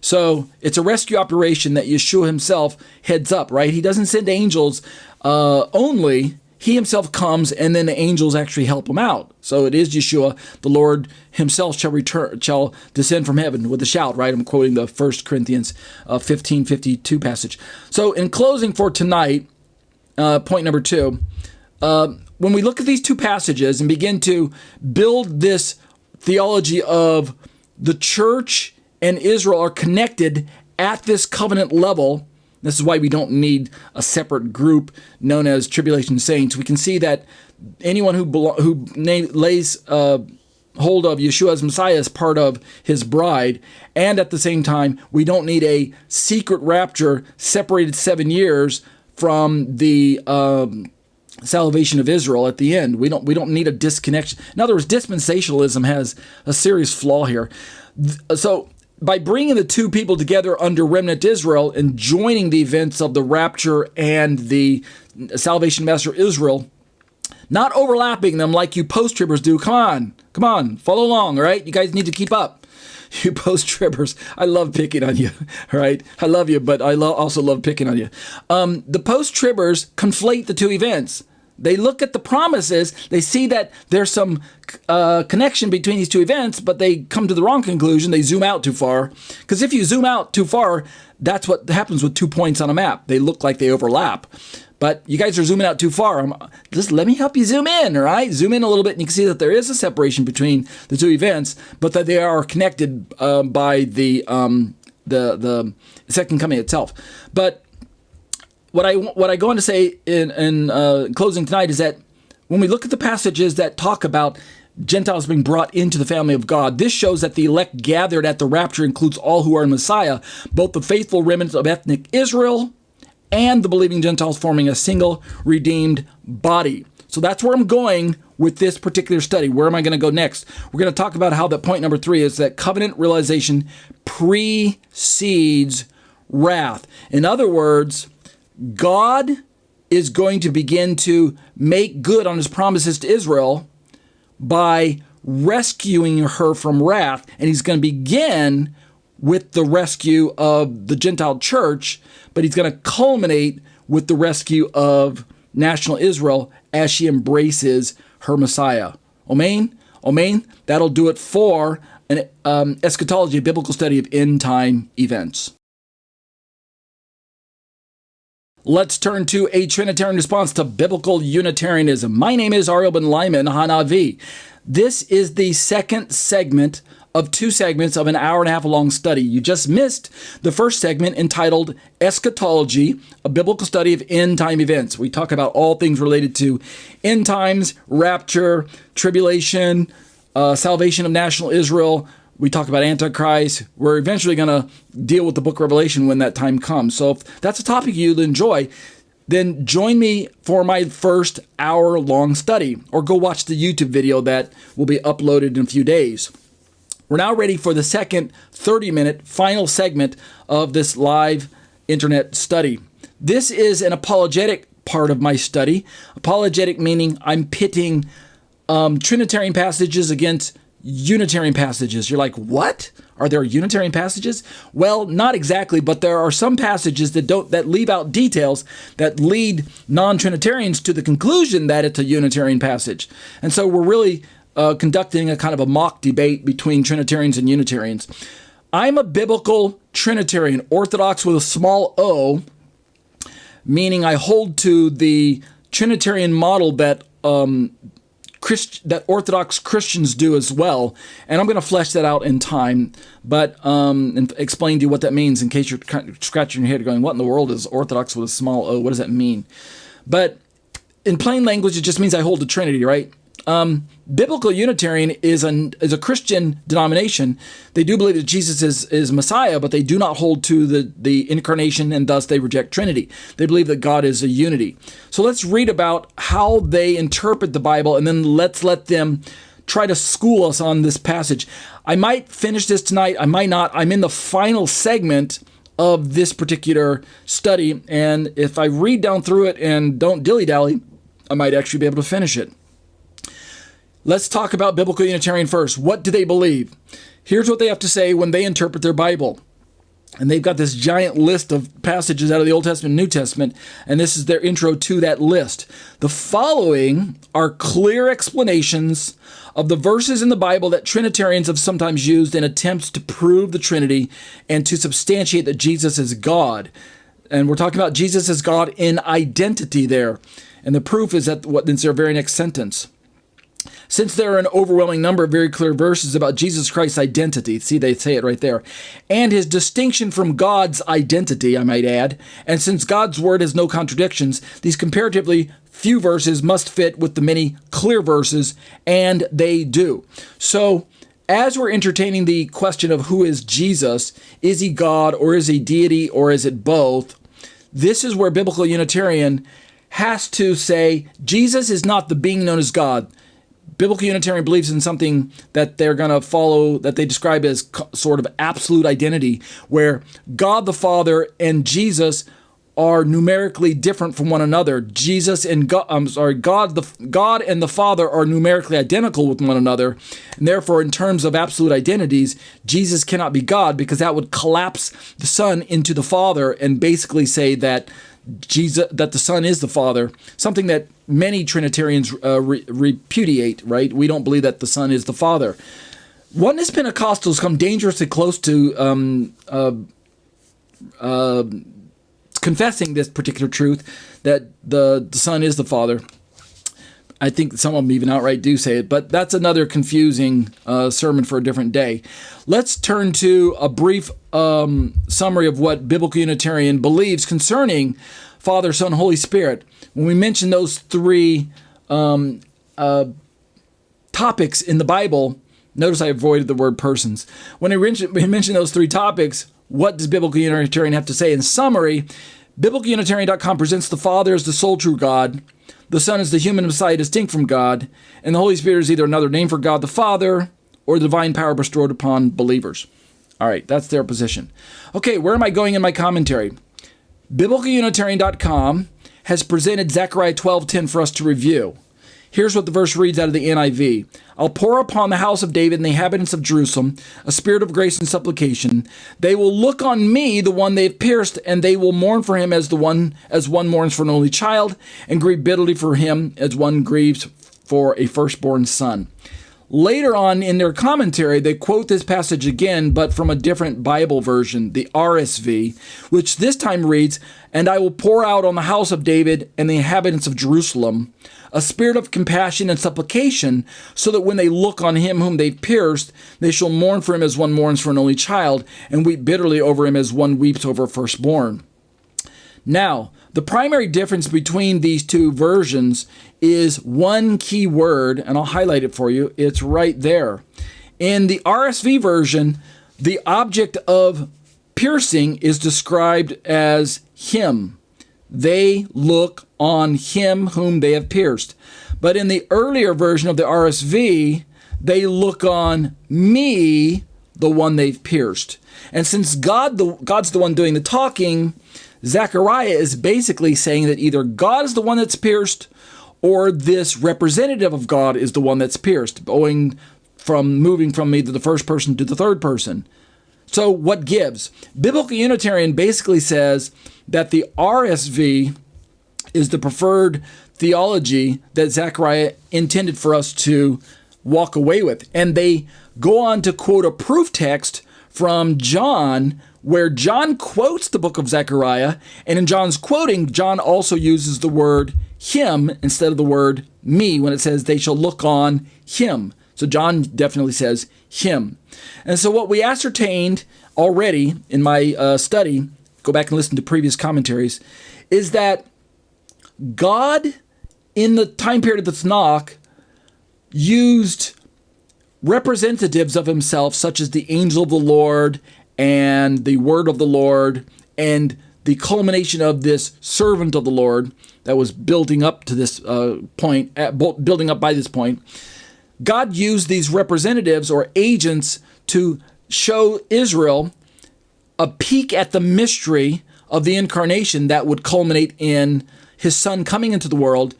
So it's a rescue operation that Yeshua himself heads up, right? He doesn't send angels only. He himself comes, and then the angels actually help him out. So it is Yeshua, the Lord himself shall descend from heaven with a shout, right? I'm quoting the 1 Corinthians 15:52 passage. So in closing for tonight, point number 2, when we look at these two passages and begin to build this theology of the church and Israel are connected at this covenant level. This is why we don't need a separate group known as tribulation saints. We can see that anyone who lays hold of Yeshua as Messiah is part of his bride. And at the same time, we don't need a secret rapture separated 7 years from the salvation of Israel at the end. We don't need a disconnection. In other words, dispensationalism has a serious flaw here. So by bringing the two people together under remnant Israel and joining the events of the rapture and the salvation of Master Israel, not overlapping them like you post-tribbers do. Come on, follow along, all right? You guys need to keep up. You post-tribbers, I love picking on you, all right? I love you, but I also love picking on you. The post-tribbers conflate the two events. They look at the promises, they see that there's some connection between these two events, but they come to the wrong conclusion. They zoom out too far. Because if you zoom out too far, that's what happens with 2 points on a map. They look like they overlap. But you guys are zooming out too far. Just let me help you zoom in, all right? Zoom in a little bit, and you can see that there is a separation between the two events, but that they are connected by the second coming itself. But what I go on to say in closing tonight is that when we look at the passages that talk about Gentiles being brought into the family of God, this shows that the elect gathered at the rapture includes all who are in Messiah, both the faithful remnant of ethnic Israel and the believing Gentiles forming a single redeemed body. So that's where I'm going with this particular study. Where am I going to go next? We're going to talk about how that point number 3 is that covenant realization precedes wrath. In other words, God is going to begin to make good on his promises to Israel by rescuing her from wrath. And he's going to begin with the rescue of the Gentile church, but he's going to culminate with the rescue of national Israel as she embraces her Messiah. Amen? Amen? That'll do it for an eschatology, a biblical study of end-time events. Let's turn to a Trinitarian response to biblical Unitarianism. My name is Ariel ben-Lyman, HaNaviy. This is the second segment of 2 segments of an hour-and-a-half long study. You just missed the first segment entitled Eschatology, a biblical study of end-time events. We talk about all things related to end times, rapture, tribulation, salvation of national Israel. We talk about Antichrist. We're eventually going to deal with the book of Revelation when that time comes. So if that's a topic you'd enjoy, then join me for my first hour-long study, or go watch the YouTube video that will be uploaded in a few days. We're now ready for the second 30-minute final segment of this live internet study. This is an apologetic part of my study. Apologetic meaning I'm pitting Trinitarian passages against Unitarian passages. You're like, what? Are there Unitarian passages? Well, not exactly, but there are some passages that leave out details that lead non-Trinitarians to the conclusion that it's a Unitarian passage. And so we're really conducting a kind of a mock debate between Trinitarians and Unitarians. I'm a biblical Trinitarian, Orthodox with a small o, meaning I hold to the Trinitarian model that that Orthodox Christians do as well. And I'm going to flesh that out in time, but and explain to you what that means in case you're scratching your head going, what in the world is Orthodox with a small o? What does that mean? But in plain language, it just means I hold to Trinity, right? Biblical Unitarian is a Christian denomination. They do believe that Jesus is Messiah, but they do not hold to the incarnation, and thus they reject Trinity. They believe that God is a unity. So let's read about how they interpret the Bible, and then let's let them try to school us on this passage. I might finish this tonight. I might not. I'm in the final segment of this particular study. And if I read down through it and don't dilly-dally, I might actually be able to finish it. Let's talk about Biblical Unitarian first. What do they believe? Here's what they have to say when they interpret their Bible. And they've got this giant list of passages out of the Old Testament and New Testament, and this is their intro to that list. The following are clear explanations of the verses in the Bible that Trinitarians have sometimes used in attempts to prove the Trinity and to substantiate that Jesus is God. And we're talking about Jesus as God in identity there. And the proof is that it's their very next sentence. Since there are an overwhelming number of very clear verses about Jesus Christ's identity, see, they say it right there, and his distinction from God's identity, I might add, and since God's word has no contradictions, these comparatively few verses must fit with the many clear verses, and they do. So, as we're entertaining the question of who is Jesus, is he God, or is he deity, or is it both, this is where Biblical Unitarian has to say, Jesus is not the being known as God. Biblical Unitarian believes in something that they're going to follow, that they describe as sort of absolute identity, where God the Father and Jesus are numerically different from one another. Jesus and God and the Father are numerically identical with one another, and therefore, in terms of absolute identities, Jesus cannot be God, because that would collapse the Son into the Father and basically say that that the Son is the Father, something that many Trinitarians repudiate, right? We don't believe that the Son is the Father. Oneness Pentecostals come dangerously close to confessing this particular truth, that the Son is the Father. I think some of them even outright do say it, but that's another confusing sermon for a different day. Let's turn to a brief summary of what Biblical Unitarian believes concerning Father, Son, Holy Spirit. When we mention those three topics in the Bible, notice I avoided the word persons. When we mention those three topics, what does Biblical Unitarian have to say? In summary, BiblicalUnitarian.com presents the Father as the sole true God, the Son is the human Messiah distinct from God, and the Holy Spirit is either another name for God the Father or the divine power bestowed upon believers. All right, that's their position. Okay, where am I going in my commentary? BiblicalUnitarian.com has presented Zechariah 12:10 for us to review. Here's what the verse reads out of the NIV. I'll pour upon the house of David and the inhabitants of Jerusalem a spirit of grace and supplication. They will look on me, the one they've pierced, and they will mourn for him as one mourns for an only child, and grieve bitterly for him as one grieves for a firstborn son. Later on in their commentary, they quote this passage again, but from a different Bible version, the RSV, which this time reads, and I will pour out on the house of David and the inhabitants of Jerusalem a spirit of compassion and supplication, so that when they look on him whom they've pierced, they shall mourn for him as one mourns for an only child, and weep bitterly over him as one weeps over a firstborn. Now, the primary difference between these two versions is one key word, and I'll highlight it for you. It's right there. In the RSV version, the object of piercing is described as him. They look on him whom they have pierced. But in the earlier version of the RSV, they look on me, the one they've pierced. And since God's the one doing the talking, Zechariah is basically saying that either God is the one that's pierced, or this representative of God is the one that's pierced, moving from either the first person to the third person. So what gives? Biblical Unitarian basically says that the RSV is the preferred theology that Zechariah intended for us to walk away with. And they go on to quote a proof text from John, where John quotes the book of Zechariah, and in John's quoting, John also uses the word him instead of the word me when it says they shall look on him. So John definitely says him. And so what we ascertained already in my study, go back and listen to previous commentaries, is that God in the time period of the Tanakh used representatives of himself, such as the angel of the Lord and the word of the Lord, and the culmination of this servant of the Lord that was building up to this building up by this point. God used these representatives or agents to show Israel a peek at the mystery of the incarnation that would culminate in his son coming into the world,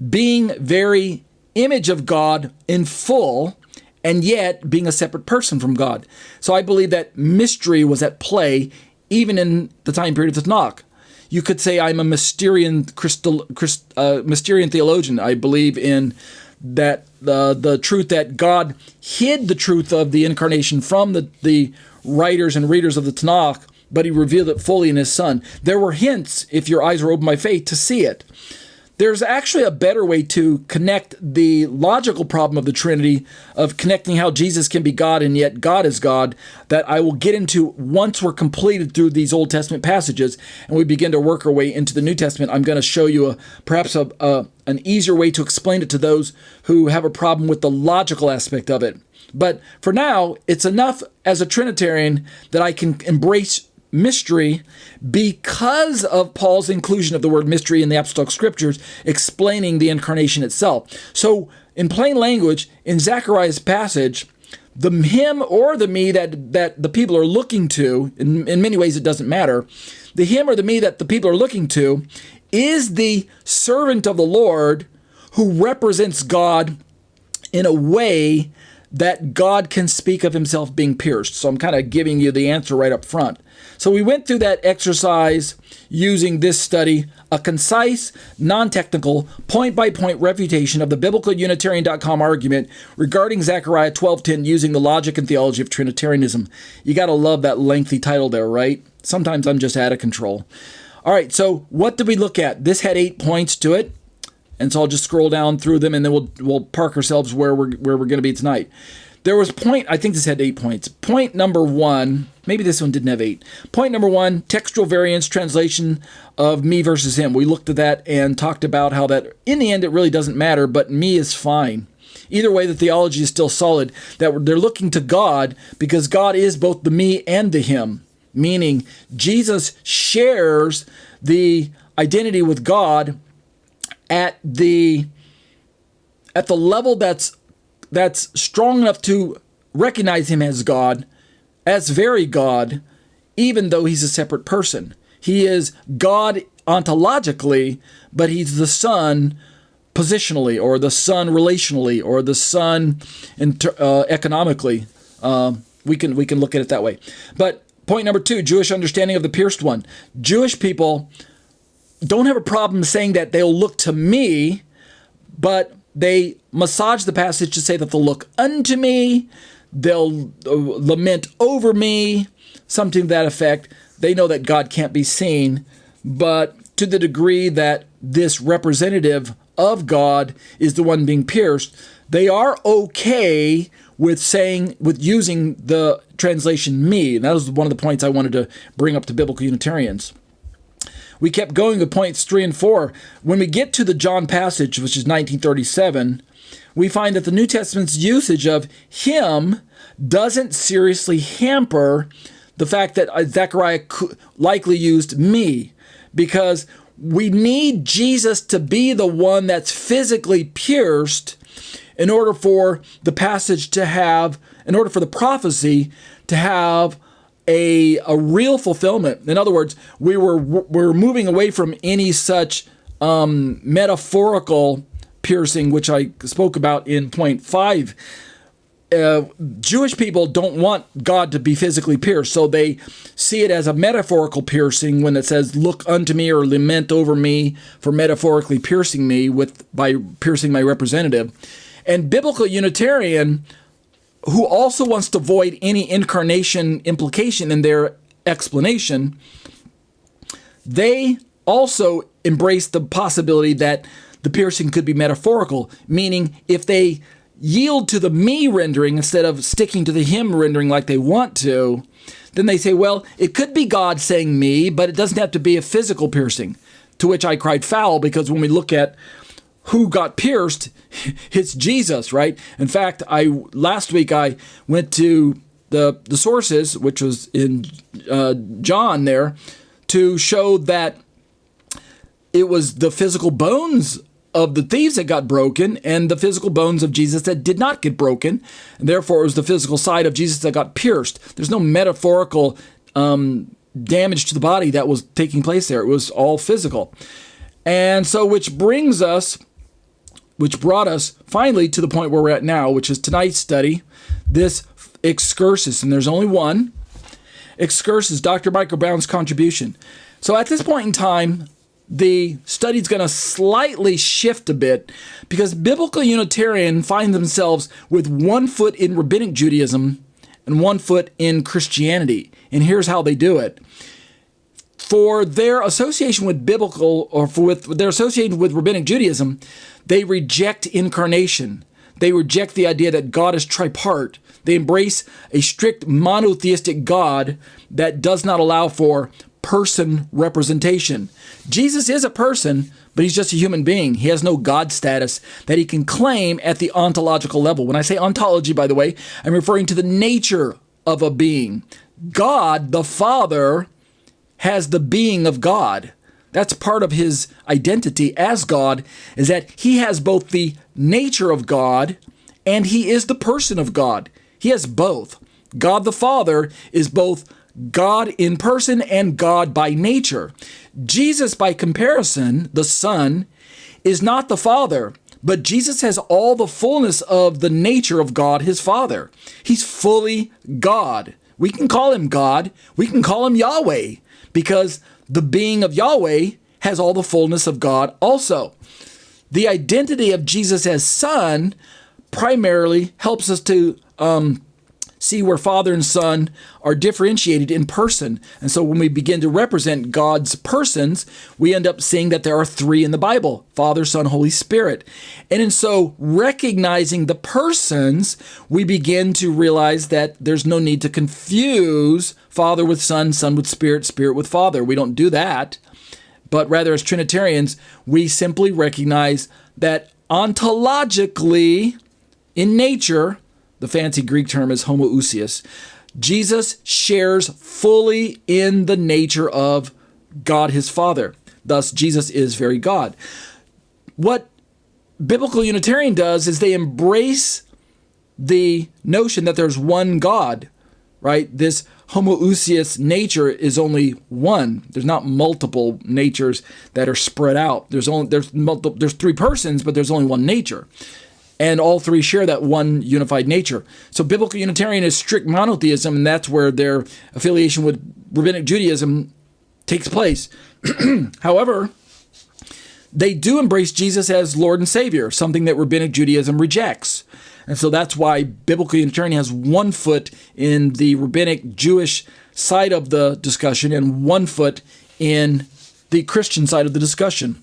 being very image of God in full, and yet being a separate person from God. So I believe that mystery was at play even in the time period of the Tanakh. You could say I'm a Mysterian theologian. I believe in that the truth that God hid the truth of the incarnation from the writers and readers of the Tanakh, but he revealed it fully in his son. There were hints, if your eyes were opened by faith, to see it. There's actually a better way to connect the logical problem of the Trinity, of connecting how Jesus can be God and yet God is God, that I will get into once we're completed through these Old Testament passages and we begin to work our way into the New Testament. I'm going to show you perhaps an easier way to explain it to those who have a problem with the logical aspect of it. But for now, it's enough as a Trinitarian that I can embrace mystery because of Paul's inclusion of the word mystery in the Apostolic Scriptures, explaining the incarnation itself. So in plain language, in Zechariah's passage, the him or the me that the people are looking to, in many ways it doesn't matter, the him or the me that the people are looking to is the servant of the Lord who represents God in a way that God can speak of himself being pierced. So I'm kind of giving you the answer right up front. So we went through that exercise using this study, a concise, non-technical, point-by-point refutation of the biblicalunitarian.com argument regarding Zechariah 12:10 using the logic and theology of Trinitarianism. You got to love that lengthy title there, right? Sometimes I'm just out of control. All right, so what did we look at? This had 8 points to it. And so I'll just scroll down through them, and then we'll park ourselves where we're going to be tonight. There was I think this had 8 points. Point number 1, maybe this one didn't have 8. Point number 1, textual variance, translation of me versus him. We looked at that and talked about how that, in the end, it really doesn't matter, but me is fine. Either way, the theology is still solid, that they're looking to God because God is both the me and the him, meaning Jesus shares the identity with God at the level that's strong enough to recognize him as God, as very God, even though he's a separate person. He is God ontologically, but he's the Son positionally, or the Son relationally, or the Son economically. We can look at it that way. But point number 2, Jewish understanding of the pierced one. Jewish people don't have a problem saying that they'll look to me, but they massage the passage to say that they'll look unto me, they'll lament over me, something to that effect. They know that God can't be seen, but to the degree that this representative of God is the one being pierced, they are okay with using the translation me. And that was one of the points I wanted to bring up to biblical Unitarians. We kept going with points 3 and 4. When we get to the John passage, which is 1937, we find that the New Testament's usage of him doesn't seriously hamper the fact that Zechariah likely used me, because we need Jesus to be the one that's physically pierced in order for the prophecy to have a real fulfillment. In other words, we're moving away from any such metaphorical piercing, which I spoke about in point 5. Jewish people don't want God to be physically pierced, so they see it as a metaphorical piercing when it says, look unto me, or lament over me, for metaphorically piercing me by piercing my representative. And biblical Unitarian, who also wants to avoid any incarnation implication in their explanation, they also embrace the possibility that the piercing could be metaphorical, meaning if they yield to the me rendering instead of sticking to the him rendering like they want to, then they say, well, it could be God saying me, but it doesn't have to be a physical piercing, to which I cried foul, because when we look at who got pierced, it's Jesus, right? In fact, last week I went to the sources, which was in John there, to show that it was the physical bones of the thieves that got broken and the physical bones of Jesus that did not get broken. And therefore, it was the physical side of Jesus that got pierced. There's no metaphorical damage to the body that was taking place there. It was all physical. And so which brought us finally to the point where we're at now, which is tonight's study, this excursus, and there's only one. Excursus, Dr. Michael Brown's contribution. So at this point in time, the study's going to slightly shift a bit because biblical Unitarians find themselves with one foot in Rabbinic Judaism and one foot in Christianity. And here's how they do it. For their association with biblical, or with their association with Rabbinic Judaism, they reject incarnation. They reject the idea that God is tripart. They embrace a strict monotheistic God that does not allow for person representation. Jesus is a person, but he's just a human being. He has no God status that he can claim at the ontological level. When I say ontology, by the way, I'm referring to the nature of a being. God, the Father, has the being of God. That's part of his identity as God, is that he has both the nature of God and he is the person of God. He has both. God the Father is both God in person and God by nature. Jesus, by comparison, the Son, is not the Father, but Jesus has all the fullness of the nature of God, his Father. He's fully God. We can call him God. We can call him Yahweh, because the being of Yahweh has all the fullness of God also. The identity of Jesus as Son primarily helps us to see where Father and Son are differentiated in person. And so when we begin to represent God's persons, we end up seeing that there are three in the Bible: Father, Son, Holy Spirit. And in so recognizing the persons, we begin to realize that there's no need to confuse Father with Son, Son with Spirit, Spirit with Father. We don't do that. But rather, as Trinitarians, we simply recognize that ontologically, in nature, the fancy Greek term is homoousios, Jesus shares fully in the nature of God his Father. Thus, Jesus is very God. What biblical Unitarian does is they embrace the notion that there's one God, right? This homoousios nature is only one. There's not multiple natures that are spread out. There's three persons, but there's only one nature. And all three share that one unified nature. So biblical Unitarian is strict monotheism, and that's where their affiliation with Rabbinic Judaism takes place. However, they do embrace Jesus as Lord and Savior, something that Rabbinic Judaism rejects. And so that's why biblical Unitarian has one foot in the Rabbinic Jewish side of the discussion and one foot in the Christian side of the discussion.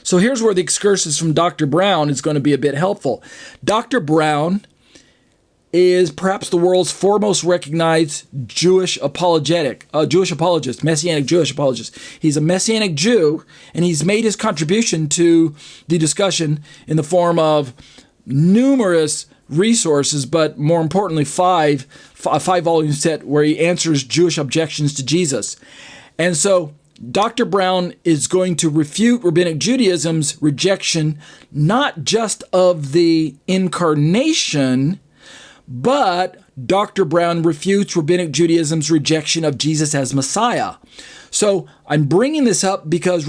So here's where the excursus from Dr. Brown is going to be a bit helpful. Dr. Brown is perhaps the world's foremost recognized Jewish apologist, Messianic Jewish apologist. He's a Messianic Jew, and he's made his contribution to the discussion in the form of numerous resources, but more importantly, a five-volume set where he answers Jewish objections to Jesus. And so Dr. Brown is going to refute Rabbinic Judaism's rejection, not just of the incarnation, but Dr. Brown refutes Rabbinic Judaism's rejection of Jesus as Messiah. So I'm bringing this up because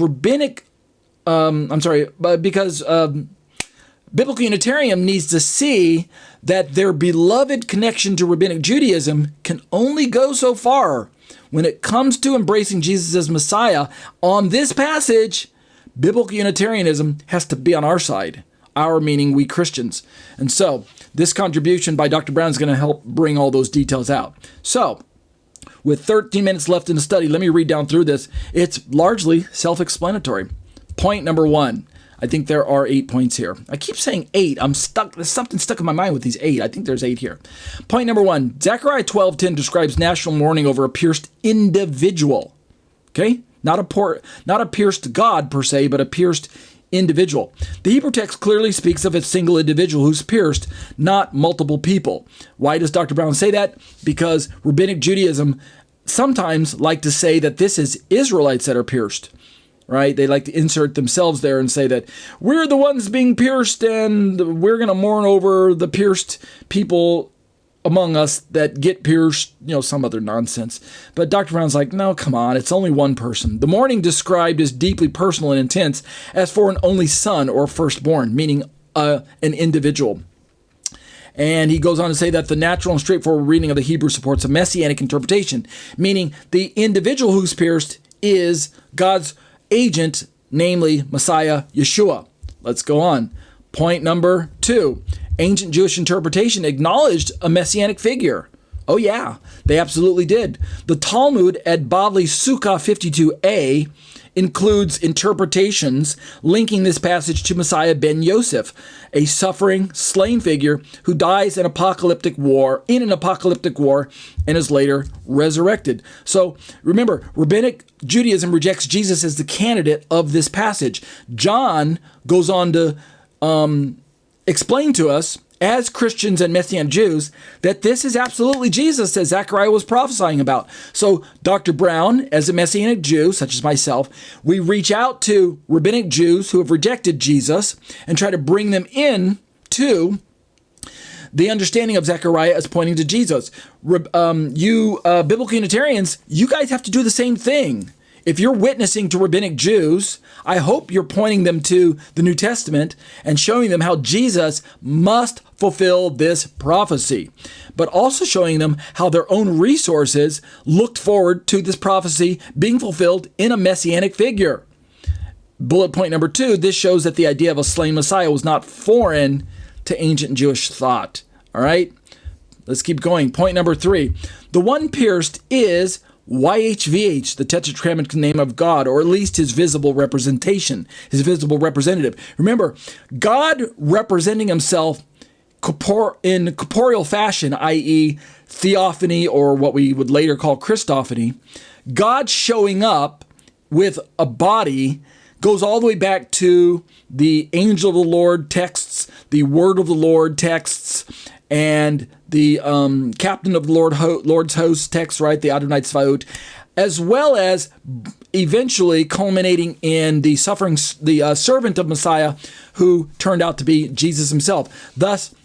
Biblical Unitarian needs to see that their beloved connection to Rabbinic Judaism can only go so far. When it comes to embracing Jesus as Messiah, on this passage, Biblical Unitarianism has to be on our side. Our meaning we Christians. And so, this contribution by Dr. Brown is going to help bring all those details out. So, with 13 minutes left in the study, let me read down through this. It's largely self-explanatory. Point number 1. I think there are 8 points here. I keep saying 8. I'm stuck. There's something stuck in my mind with these 8. I think there's 8 here. Point number 1. Zechariah 12:10 describes national mourning over a pierced individual. Okay? Not a pierced God per se, but a pierced individual. The Hebrew text clearly speaks of a single individual who's pierced, not multiple people. Why does Dr. Brown say that? Because Rabbinic Judaism sometimes like to say that this is Israelites that are pierced. Right? They like to insert themselves there and say that we're the ones being pierced and we're going to mourn over the pierced people among us that get pierced, some other nonsense. But Dr. Brown's like, no, come on, it's only one person. The mourning described is deeply personal and intense, as for an only son or firstborn, meaning an individual. And he goes on to say that the natural and straightforward reading of the Hebrew supports a messianic interpretation, meaning the individual who's pierced is God's agent, namely Messiah Yeshua. Let's go on. Point number 2. Ancient Jewish interpretation acknowledged a messianic figure. Oh yeah, they absolutely did. The Talmud at Bavli Sukkah 52a includes interpretations linking this passage to Messiah ben Yosef, a suffering, slain figure who dies in an apocalyptic war, and is later resurrected. So remember, Rabbinic Judaism rejects Jesus as the candidate of this passage. John goes on to explain to us, as Christians and Messianic Jews, that this is absolutely Jesus that Zechariah was prophesying about. So Dr. Brown, as a Messianic Jew, such as myself, we reach out to Rabbinic Jews who have rejected Jesus and try to bring them in to the understanding of Zechariah as pointing to Jesus. You Biblical Unitarians, you guys have to do the same thing. If you're witnessing to Rabbinic Jews, I hope you're pointing them to the New Testament and showing them how Jesus must fulfill this prophecy, but also showing them how their own resources looked forward to this prophecy being fulfilled in a messianic figure. Bullet point number 2, this shows that the idea of a slain Messiah was not foreign to ancient Jewish thought. All right, let's keep going. Point number 3, the one pierced is YHVH, the Tetragrammaton name of God, or at least his visible representation, his visible representative. Remember, God representing himself in corporeal fashion, i.e. theophany, or what we would later call Christophany. God showing up with a body goes all the way back to the angel of the Lord texts, the word of the Lord texts, and the captain of the Lord's host text, right, the Adonai Tzvaot, as well as eventually culminating in the servant of Messiah, who turned out to be Jesus himself. Thus,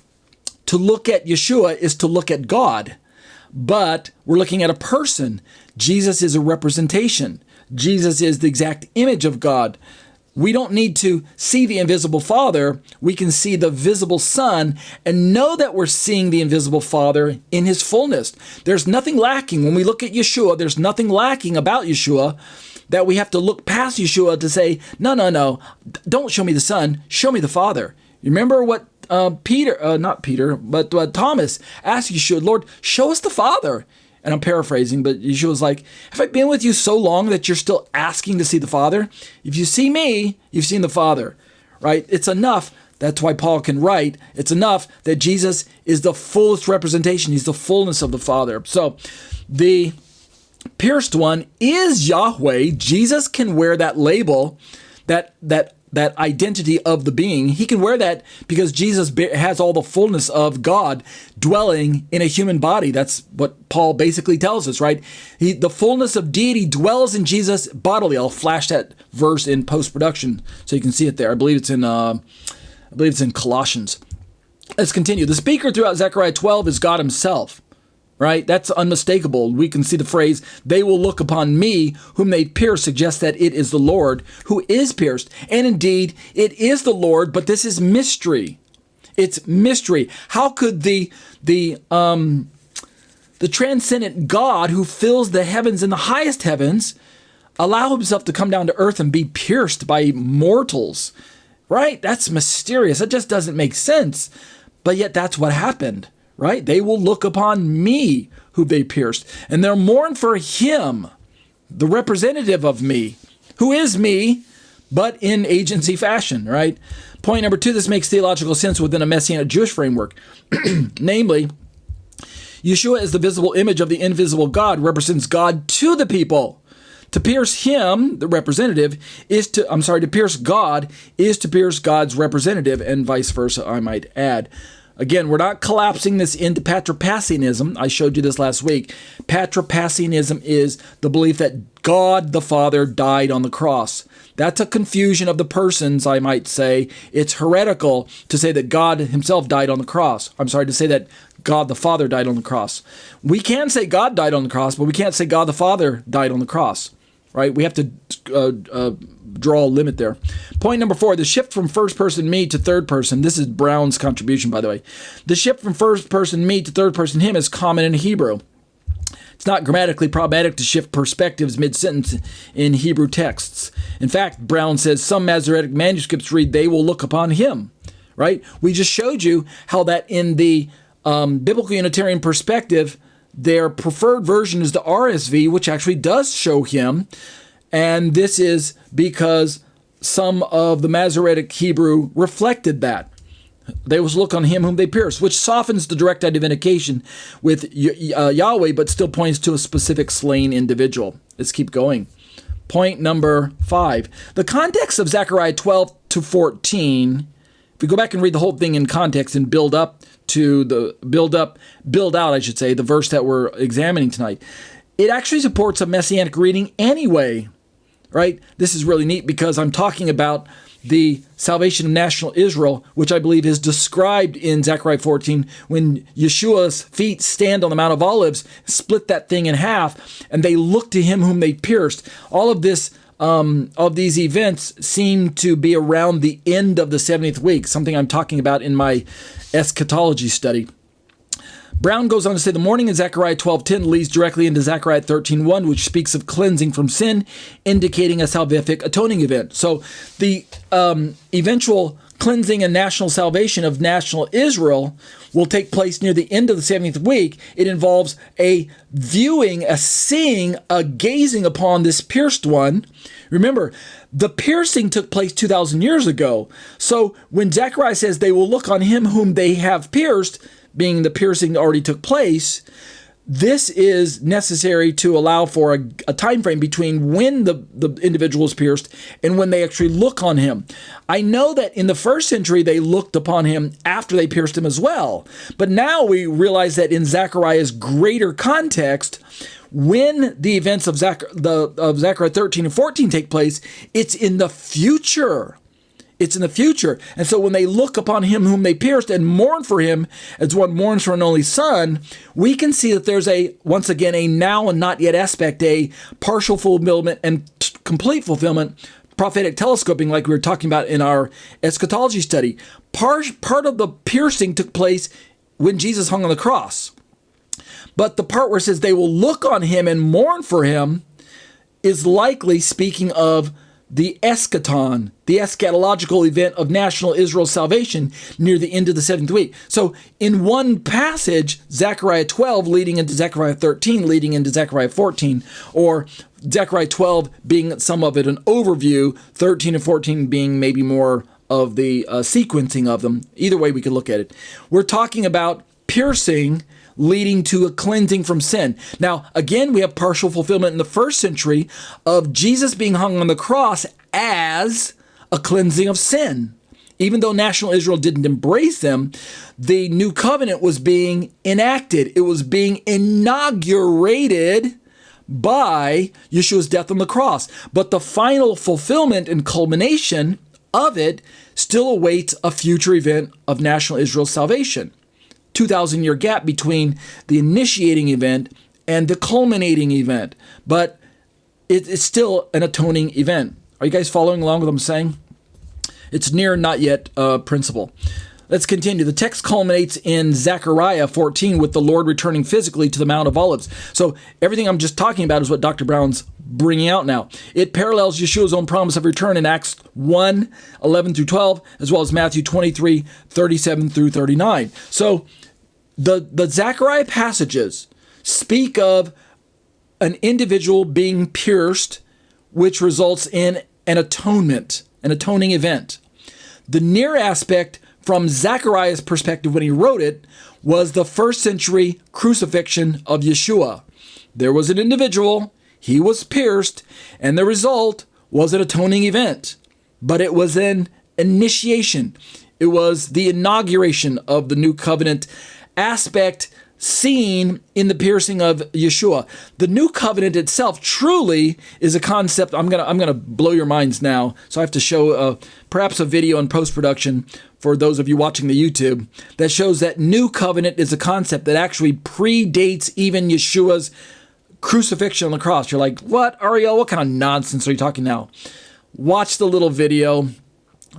to look at Yeshua is to look at God, but we're looking at a person. Jesus is a representation. Jesus is the exact image of God. We don't need to see the invisible Father. We can see the visible Son and know that we're seeing the invisible Father in his fullness. There's nothing lacking. When we look at Yeshua, there's nothing lacking about Yeshua that we have to look past Yeshua to say, no, don't show me the Son, show me the Father. You remember what Thomas asked Yeshua, Lord, show us the Father. And I'm paraphrasing, but Yeshua was like, have I been with you so long that you're still asking to see the Father? If you see me, you've seen the Father, right? It's enough. That's why Paul can write. It's enough that Jesus is the fullest representation. He's the fullness of the Father. So the pierced one is Yahweh. Jesus can wear that label, that identity of the being. He can wear that because Jesus has all the fullness of God dwelling in a human body. That's what Paul basically tells us, right? The fullness of deity dwells in Jesus bodily. I'll flash that verse in post-production so you can see it there. I believe it's in Colossians. Let's continue. The speaker throughout Zechariah 12 is God himself. Right? That's unmistakable. We can see the phrase, they will look upon me whom they pierced, suggests that it is the Lord who is pierced. And indeed, it is the Lord, but this is mystery. It's mystery. How could the transcendent God who fills the heavens and the highest heavens allow himself to come down to earth and be pierced by mortals? Right? That's mysterious. That just doesn't make sense. But yet that's what happened. Right? They will look upon me who they pierced, and they'll mourn for him, the representative of me, who is me, but in agency fashion, right? Point number 2, this makes theological sense within a Messianic Jewish framework. Namely, Yeshua is the visible image of the invisible God, represents God to the people. To pierce him, the representative, to pierce God is to pierce God's representative, and vice versa, I might add. Again, we're not collapsing this into Patripassianism. I showed you this last week. Patripassianism is the belief that God the Father died on the cross. That's a confusion of the persons, I might say. It's heretical to say that God himself died on the cross. I'm sorry, to say that God the Father died on the cross. We can say God died on the cross, but we can't say God the Father died on the cross, right? We have to draw a limit there. Point number 4, the shift from first person me to third person. This is Brown's contribution, by the way. The shift from first person me to third person him is common in Hebrew. It's not grammatically problematic to shift perspectives mid-sentence in Hebrew texts. In fact, Brown says some Masoretic manuscripts read, they will look upon him, right? We just showed you how that in the biblical Unitarian perspective, their preferred version is the RSV, which actually does show him. And this is because some of the Masoretic Hebrew reflected that. They will look on him whom they pierced, which softens the direct identification with Yahweh, but still points to a specific slain individual. Let's keep going. Point number 5. The context of Zechariah 12 to 14, if we go back and read the whole thing in context and build out, the verse that we're examining tonight, it actually supports a messianic reading anyway, right? This is really neat because I'm talking about the salvation of national Israel, which I believe is described in Zechariah 14, when Yeshua's feet stand on the Mount of Olives, split that thing in half, and they look to him whom they pierced. All of this, of these events seem to be around the end of the 70th week, something I'm talking about in my eschatology study. Brown goes on to say the morning in Zechariah 12:10 leads directly into Zechariah 13:1, which speaks of cleansing from sin, indicating a salvific atoning event. So the eventual cleansing and national salvation of national Israel will take place near the end of the 70th week. It involves a viewing, a seeing, a gazing upon this pierced one. Remember, the piercing took place 2,000 years ago. So when Zechariah says they will look on him whom they have pierced, being the piercing that already took place, this is necessary to allow for a time frame between when the individual is pierced and when they actually look on him. I know that in the first century they looked upon him after they pierced him as well, but now we realize that in Zechariah's greater context, when the events of Zechariah 13 and 14 take place, it's in the future. It's in the future. And so when they look upon him whom they pierced and mourn for him as one mourns for an only son, we can see that there's once again, a now and not yet aspect, a partial fulfillment and complete fulfillment, prophetic telescoping like we were talking about in our eschatology study. Part of the piercing took place when Jesus hung on the cross. But the part where it says they will look on him and mourn for him is likely speaking of the eschaton, the eschatological event of national Israel's salvation near the end of the 7th week. So in one passage, Zechariah 12 leading into Zechariah 13, leading into Zechariah 14, or Zechariah 12 being some of it an overview, 13 and 14 being maybe more of the sequencing of them. Either way we could look at it. We're talking about piercing leading to a cleansing from sin. Now, again, we have partial fulfillment in the first century of Jesus being hung on the cross as a cleansing of sin. Even though national Israel didn't embrace them, the new covenant was being enacted. It was being inaugurated by Yeshua's death on the cross. But the final fulfillment and culmination of it still awaits a future event of national Israel's salvation. 2,000-year gap between the initiating event and the culminating event, but it's still an atoning event. Are you guys following along with what I'm saying? It's near not yet principle. Let's continue. The text culminates in Zechariah 14 with the Lord returning physically to the Mount of Olives. So everything I'm just talking about is what Dr. Brown's bringing out now. It parallels Yeshua's own promise of return in Acts 1, 11 through 12, as well as Matthew 23, 37 through 39. So the Zechariah passages speak of an individual being pierced, which results in an atonement, an atoning event. The near aspect from Zechariah's perspective when he wrote it was the first century crucifixion of Yeshua. There was an individual, he was pierced, and the result was an atoning event. But it was an initiation. It was the inauguration of the new covenant aspect seen in the piercing of Yeshua. The new covenant itself truly is a concept. I'm gonna blow your minds now. So I have to show perhaps a video in post-production for those of you watching the YouTube that shows that new covenant is a concept that actually predates even Yeshua's crucifixion on the cross. You're like, what, Ariel? What kind of nonsense are you talking now? Watch the little video.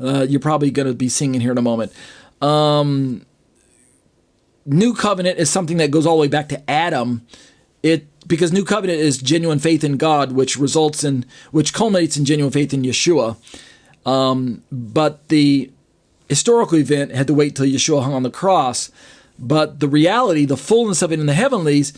You're probably going to be seeing it here in a moment. New covenant is something that goes all the way back to Adam. Because new covenant is genuine faith in God, which culminates in genuine faith in Yeshua. But the historical event had to wait till Yeshua hung on the cross. But the reality, the fullness of it in the heavenlies,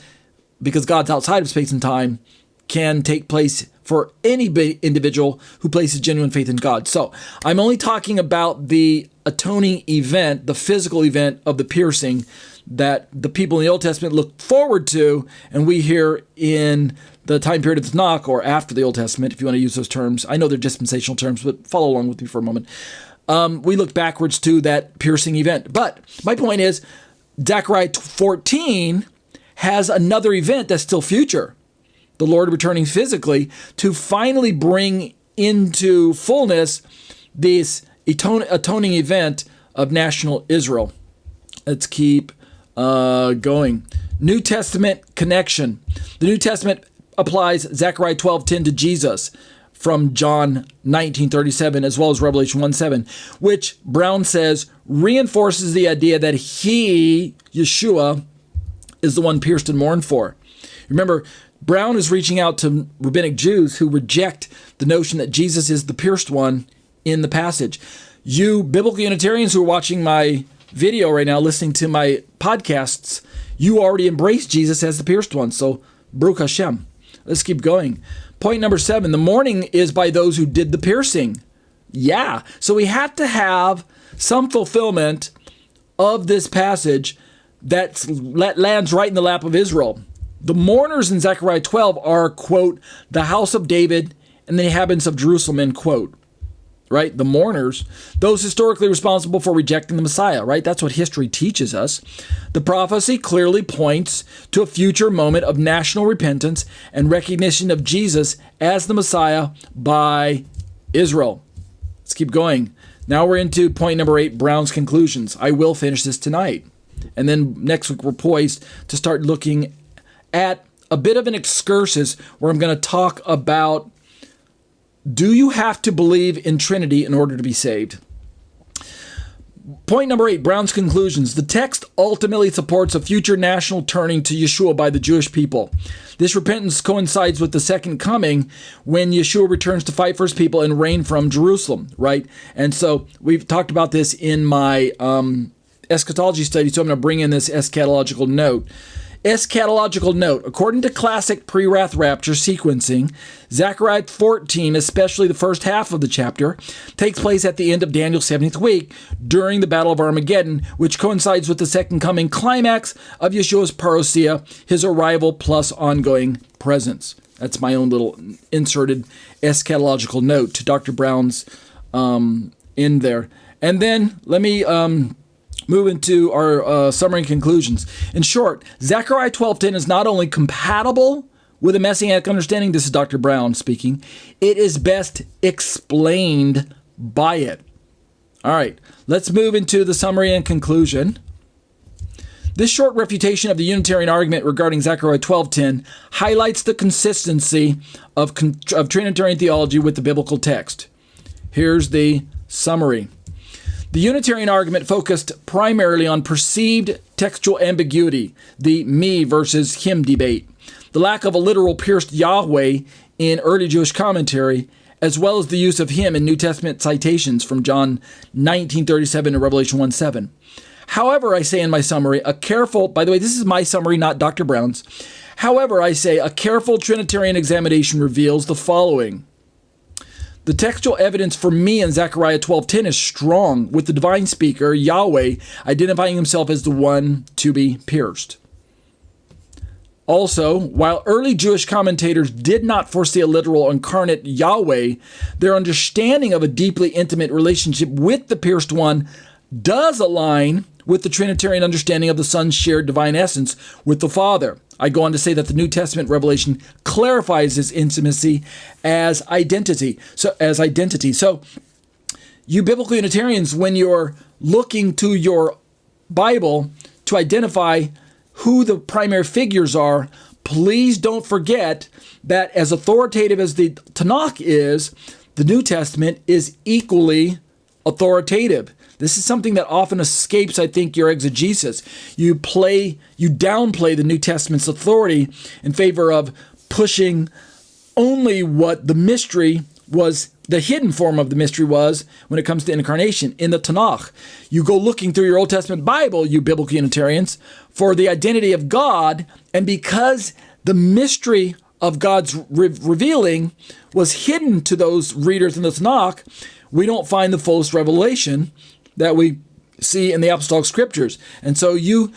because God's outside of space and time, can take place for any individual who places genuine faith in God. So I'm only talking about the atoning event, the physical event of the piercing that the people in the Old Testament look forward to, and we here in the time period of the Tanakh, or after the Old Testament, if you want to use those terms. I know they're dispensational terms, but follow along with me for a moment. We look backwards to that piercing event. But my point is, Zechariah 14 has another event that's still future. The Lord returning physically to finally bring into fullness this atoning event of national Israel. Let's keep going. New Testament connection. The New Testament applies Zechariah 12:10 to Jesus from John 19:37 as well as Revelation 1:7, which Brown says reinforces the idea that he, Yeshua, is the one pierced and mourned for. Remember, Brown is reaching out to rabbinic Jews who reject the notion that Jesus is the pierced one in the passage. You biblical Unitarians who are watching my video right now, listening to my podcasts, you already embrace Jesus as the pierced one. So, Baruch Hashem. Let's keep going. Point number 7, the mourning is by those who did the piercing. Yeah, so we have to have some fulfillment of this passage that lands right in the lap of Israel. The mourners in Zechariah 12 are, quote, the house of David and the inhabitants of Jerusalem, end quote. Right? The mourners, those historically responsible for rejecting the Messiah, right? That's what history teaches us. The prophecy clearly points to a future moment of national repentance and recognition of Jesus as the Messiah by Israel. Let's keep going. Now we're into point number 8, Brown's conclusions. I will finish this tonight. And then next week we're poised to start looking at a bit of an excursus where I'm going to talk about, do you have to believe in Trinity in order to be saved? Point number 8, Brown's conclusions. The text ultimately supports a future national turning to Yeshua by the Jewish people. This repentance coincides with the second coming when Yeshua returns to fight for his people and reign from Jerusalem, right? And so we've talked about this in my eschatology study, so I'm going to bring in this eschatological note. Eschatological note. According to classic pre-wrath rapture sequencing, Zechariah 14, especially the first half of the chapter, takes place at the end of Daniel's 70th week during the Battle of Armageddon, which coincides with the second coming climax of Yeshua's parousia, his arrival plus ongoing presence. That's my own little inserted eschatological note to Dr. Brown's in there. And then let me move into our summary and conclusions. In short, Zechariah 12:10 is not only compatible with a messianic understanding, this is Dr. Brown speaking, it is best explained by it. All right, let's move into the summary and conclusion. This short refutation of the Unitarian argument regarding Zechariah 12:10 highlights the consistency of Trinitarian theology with the biblical text. Here's the summary. The Unitarian argument focused primarily on perceived textual ambiguity, the me versus him debate, the lack of a literal pierced Yahweh in early Jewish commentary, as well as the use of him in New Testament citations from John 19:37 and Revelation 1:7. However, I say in my summary, by the way, this is my summary, not Dr. Brown's. However, I say a careful Trinitarian examination reveals the following. The textual evidence for me in Zechariah 12:10 is strong, with the divine speaker, Yahweh, identifying himself as the one to be pierced. Also, while early Jewish commentators did not foresee a literal incarnate Yahweh, their understanding of a deeply intimate relationship with the pierced one does align with the Trinitarian understanding of the Son's shared divine essence with the Father. I go on to say that the New Testament revelation clarifies this intimacy as identity. So you biblical Unitarians, when you're looking to your Bible to identify who the primary figures are, please don't forget that as authoritative as the Tanakh is, the New Testament is equally authoritative. This is something that often escapes, I think, your exegesis. You downplay the New Testament's authority in favor of pushing only what the mystery was, the hidden form of the mystery was when it comes to incarnation in the Tanakh. You go looking through your Old Testament Bible, you biblical Unitarians, for the identity of God, and because the mystery of God's revealing was hidden to those readers in the Tanakh, we don't find the fullest revelation that we see in the apostolic scriptures. And so you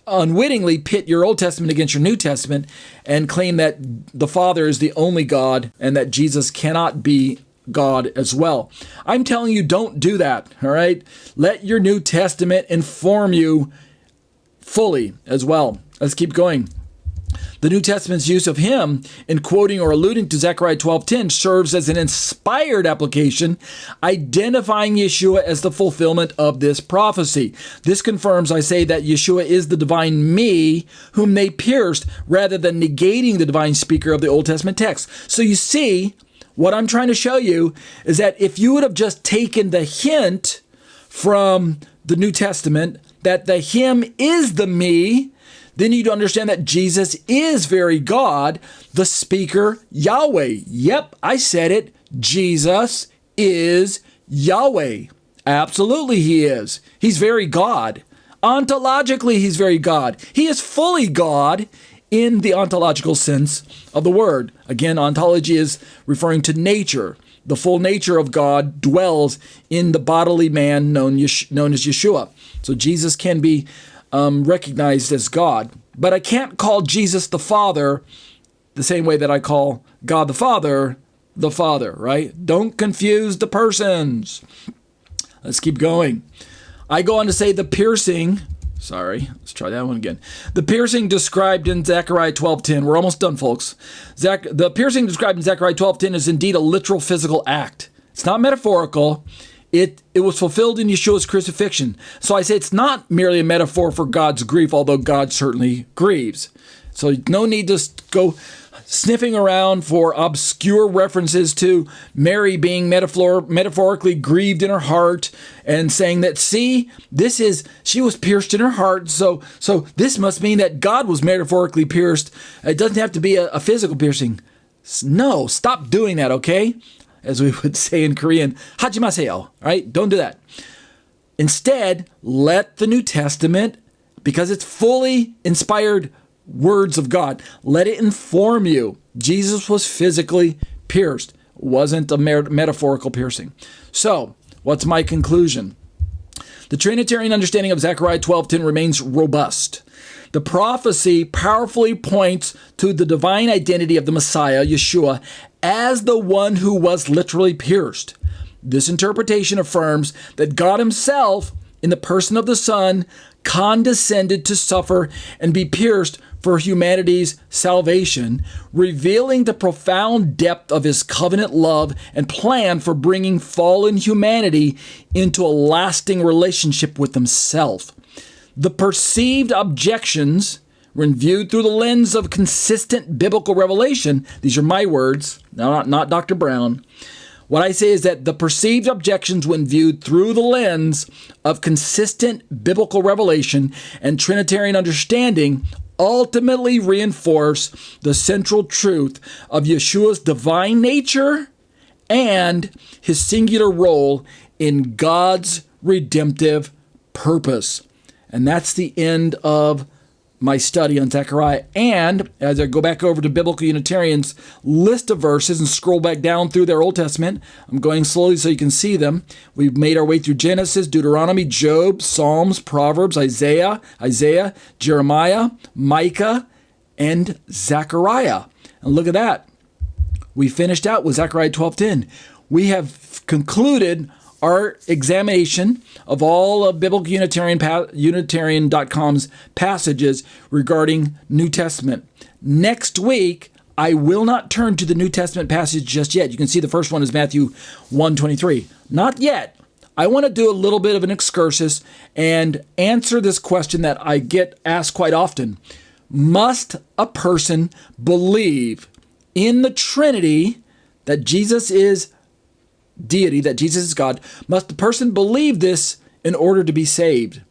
unwittingly pit your Old Testament against your New Testament and claim that the Father is the only God and that Jesus cannot be God as well. I'm telling you, don't do that, all right? Let your New Testament inform you fully as well. Let's keep going. The New Testament's use of him in quoting or alluding to Zechariah 12:10 serves as an inspired application, identifying Yeshua as the fulfillment of this prophecy. This confirms, I say, that Yeshua is the divine me whom they pierced, rather than negating the divine speaker of the Old Testament text. So you see, what I'm trying to show you is that if you would have just taken the hint from the New Testament that the him is the me, then you'd understand that Jesus is very God, the speaker, Yahweh. Yep, I said it. Jesus is Yahweh. Absolutely he is. He's very God. Ontologically, he's very God. He is fully God in the ontological sense of the word. Again, ontology is referring to nature. The full nature of God dwells in the bodily man known as Yeshua. So Jesus can be recognized as God. But I can't call Jesus the Father the same way that I call God the Father, right? Don't confuse the persons. Let's keep going. I go on to say the piercing, let's try that one again. The piercing described in Zechariah 12:10, we're almost done, folks. The piercing described in Zechariah 12:10 is indeed a literal physical act. It's not metaphorical. It was fulfilled in Yeshua's crucifixion. So I say it's not merely a metaphor for God's grief, although God certainly grieves. So no need to go sniffing around for obscure references to Mary being metaphorically grieved in her heart and saying that, see, she was pierced in her heart, so this must mean that God was metaphorically pierced. It doesn't have to be a physical piercing. No, stop doing that, okay? As we would say in Korean, hajimaseyo, right? Don't do that. Instead, let the New Testament, because it's fully inspired words of God, let it inform you. Jesus was physically pierced. It wasn't a metaphorical piercing. So, what's my conclusion? The Trinitarian understanding of Zechariah 12:10 remains robust. The prophecy powerfully points to the divine identity of the Messiah, Yeshua, as the one who was literally pierced. This interpretation affirms that God himself, in the person of the Son, condescended to suffer and be pierced for humanity's salvation, revealing the profound depth of his covenant love and plan for bringing fallen humanity into a lasting relationship with himself. The perceived objections, when viewed through the lens of consistent biblical revelation, these are my words, not Dr. Brown. What I say is that the perceived objections, when viewed through the lens of consistent biblical revelation and Trinitarian understanding, ultimately reinforce the central truth of Yeshua's divine nature and his singular role in God's redemptive purpose. And that's the end of my study on Zechariah. And as I go back over to Biblical Unitarians' list of verses and scroll back down through their Old Testament, I'm going slowly so you can see them. We've made our way through Genesis, Deuteronomy, Job, Psalms, Proverbs, Isaiah, Jeremiah, Micah, and Zechariah. And look at that. We finished out with Zechariah 12:10. We have concluded our examination of all of Biblical Unitarian.com's passages regarding New Testament. Next week, I will not turn to the New Testament passage just yet. You can see the first one is Matthew 1:23. Not yet. I want to do a little bit of an excursus and answer this question that I get asked quite often. Must a person believe in the Trinity, that Jesus is deity, that Jesus is God? Must the person believe this in order to be saved?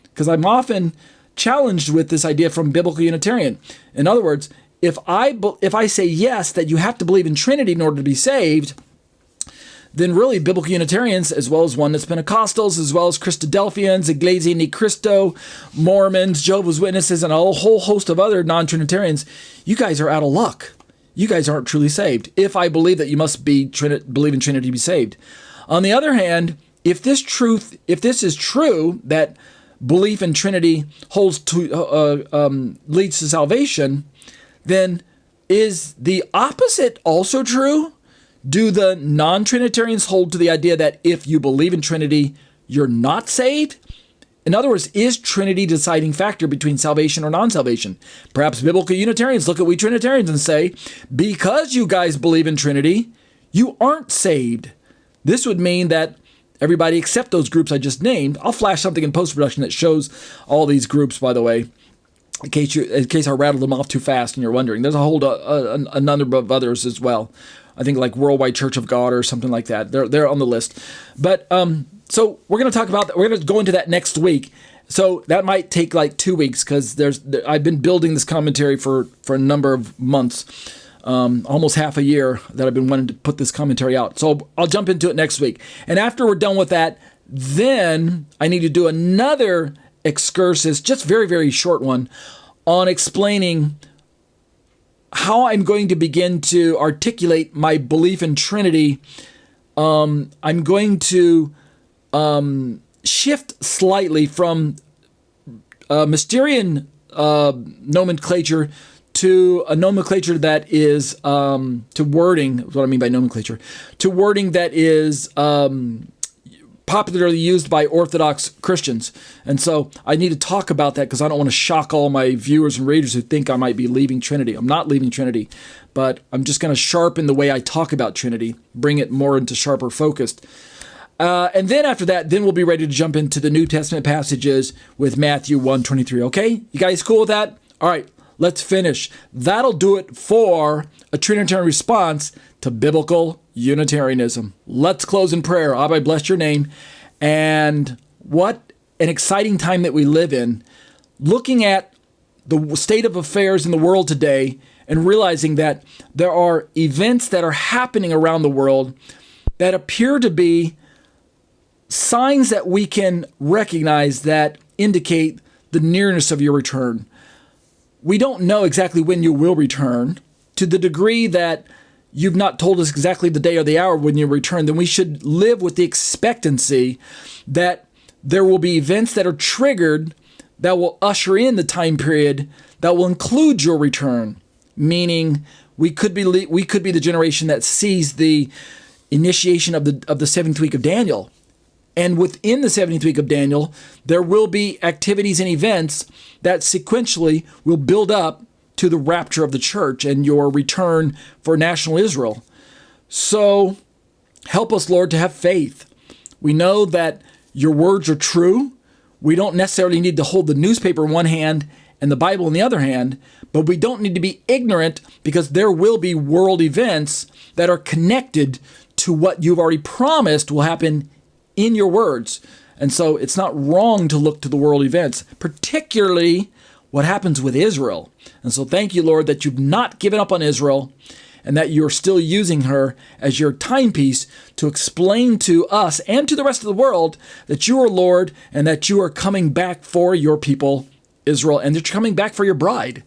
Because I'm often challenged with this idea from Biblical Unitarian. In other words, if I say yes, that you have to believe in Trinity in order to be saved, then really Biblical Unitarians, as well as Oneness Pentecostals, as well as Christadelphians, Iglesia Ni Cristo, Mormons, Jehovah's Witnesses, and a whole host of other non-Trinitarians, you guys are out of luck. You guys aren't truly saved. If I believe that you must believe in Trinity to be saved. On the other hand, if this is true, that belief in Trinity leads to salvation, then is the opposite also true? Do the non-Trinitarians hold to the idea that if you believe in Trinity, you're not saved? In other words, is Trinity the deciding factor between salvation or non-salvation? Perhaps Biblical Unitarians look at we Trinitarians and say, because you guys believe in Trinity, you aren't saved. This would mean that everybody except those groups I just named. I'll flash something in post-production that shows all these groups, by the way, in case I rattled them off too fast and you're wondering. There's a number of others as well. I think like Worldwide Church of God or something like that. They're on the list. But so we're going to talk about that. We're going to go into that next week. So that might take like 2 weeks because I've been building this commentary for a number of months, almost half a year that I've been wanting to put this commentary out. So I'll jump into it next week. And after we're done with that, then I need to do another excursus, just very, very short one, on explaining how I'm going to begin to articulate my belief in Trinity. I'm going to shift slightly from Mysterian nomenclature to a nomenclature that is to wording. What I mean by nomenclature, to wording that is popularly used by Orthodox Christians. And so I need to talk about that because I don't want to shock all my viewers and readers who think I might be leaving Trinity. I'm not leaving Trinity, but I'm just going to sharpen the way I talk about Trinity, bring it more into sharper focused. And then after that, then we'll be ready to jump into the New Testament passages with Matthew 1:23. Okay? You guys cool with that? All right, let's finish. That'll do it for a Trinitarian response to Biblical Unitarianism. Let's close in prayer. Abba, I bless your name. And what an exciting time that we live in, looking at the state of affairs in the world today and realizing that there are events that are happening around the world that appear to be signs that we can recognize that indicate the nearness of your return. We don't know exactly when you will return. To the degree that you've not told us exactly the day or the hour when you return, then we should live with the expectancy that there will be events that are triggered that will usher in the time period that will include your return. Meaning, we could be the generation that sees the initiation of the 7th week of Daniel. And within the 70th week of Daniel, there will be activities and events that sequentially will build up to the rapture of the church and your return for national Israel. So help us, Lord, to have faith. We know that your words are true. We don't necessarily need to hold the newspaper in one hand and the Bible in the other hand, but we don't need to be ignorant because there will be world events that are connected to what you've already promised will happen in your words. And so it's not wrong to look to the world events, particularly what happens with Israel. And so thank you, Lord, that you've not given up on Israel and that you're still using her as your timepiece to explain to us and to the rest of the world that you are Lord and that you are coming back for your people, Israel, and that you're coming back for your bride.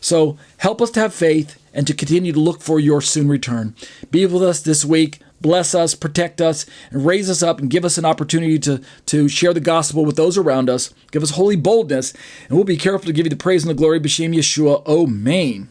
So help us to have faith and to continue to look for your soon return. Be with us this week. Bless us, protect us, and raise us up and give us an opportunity to share the gospel with those around us. Give us holy boldness, and we'll be careful to give you the praise and the glory. B'Shem Yeshua. Amen.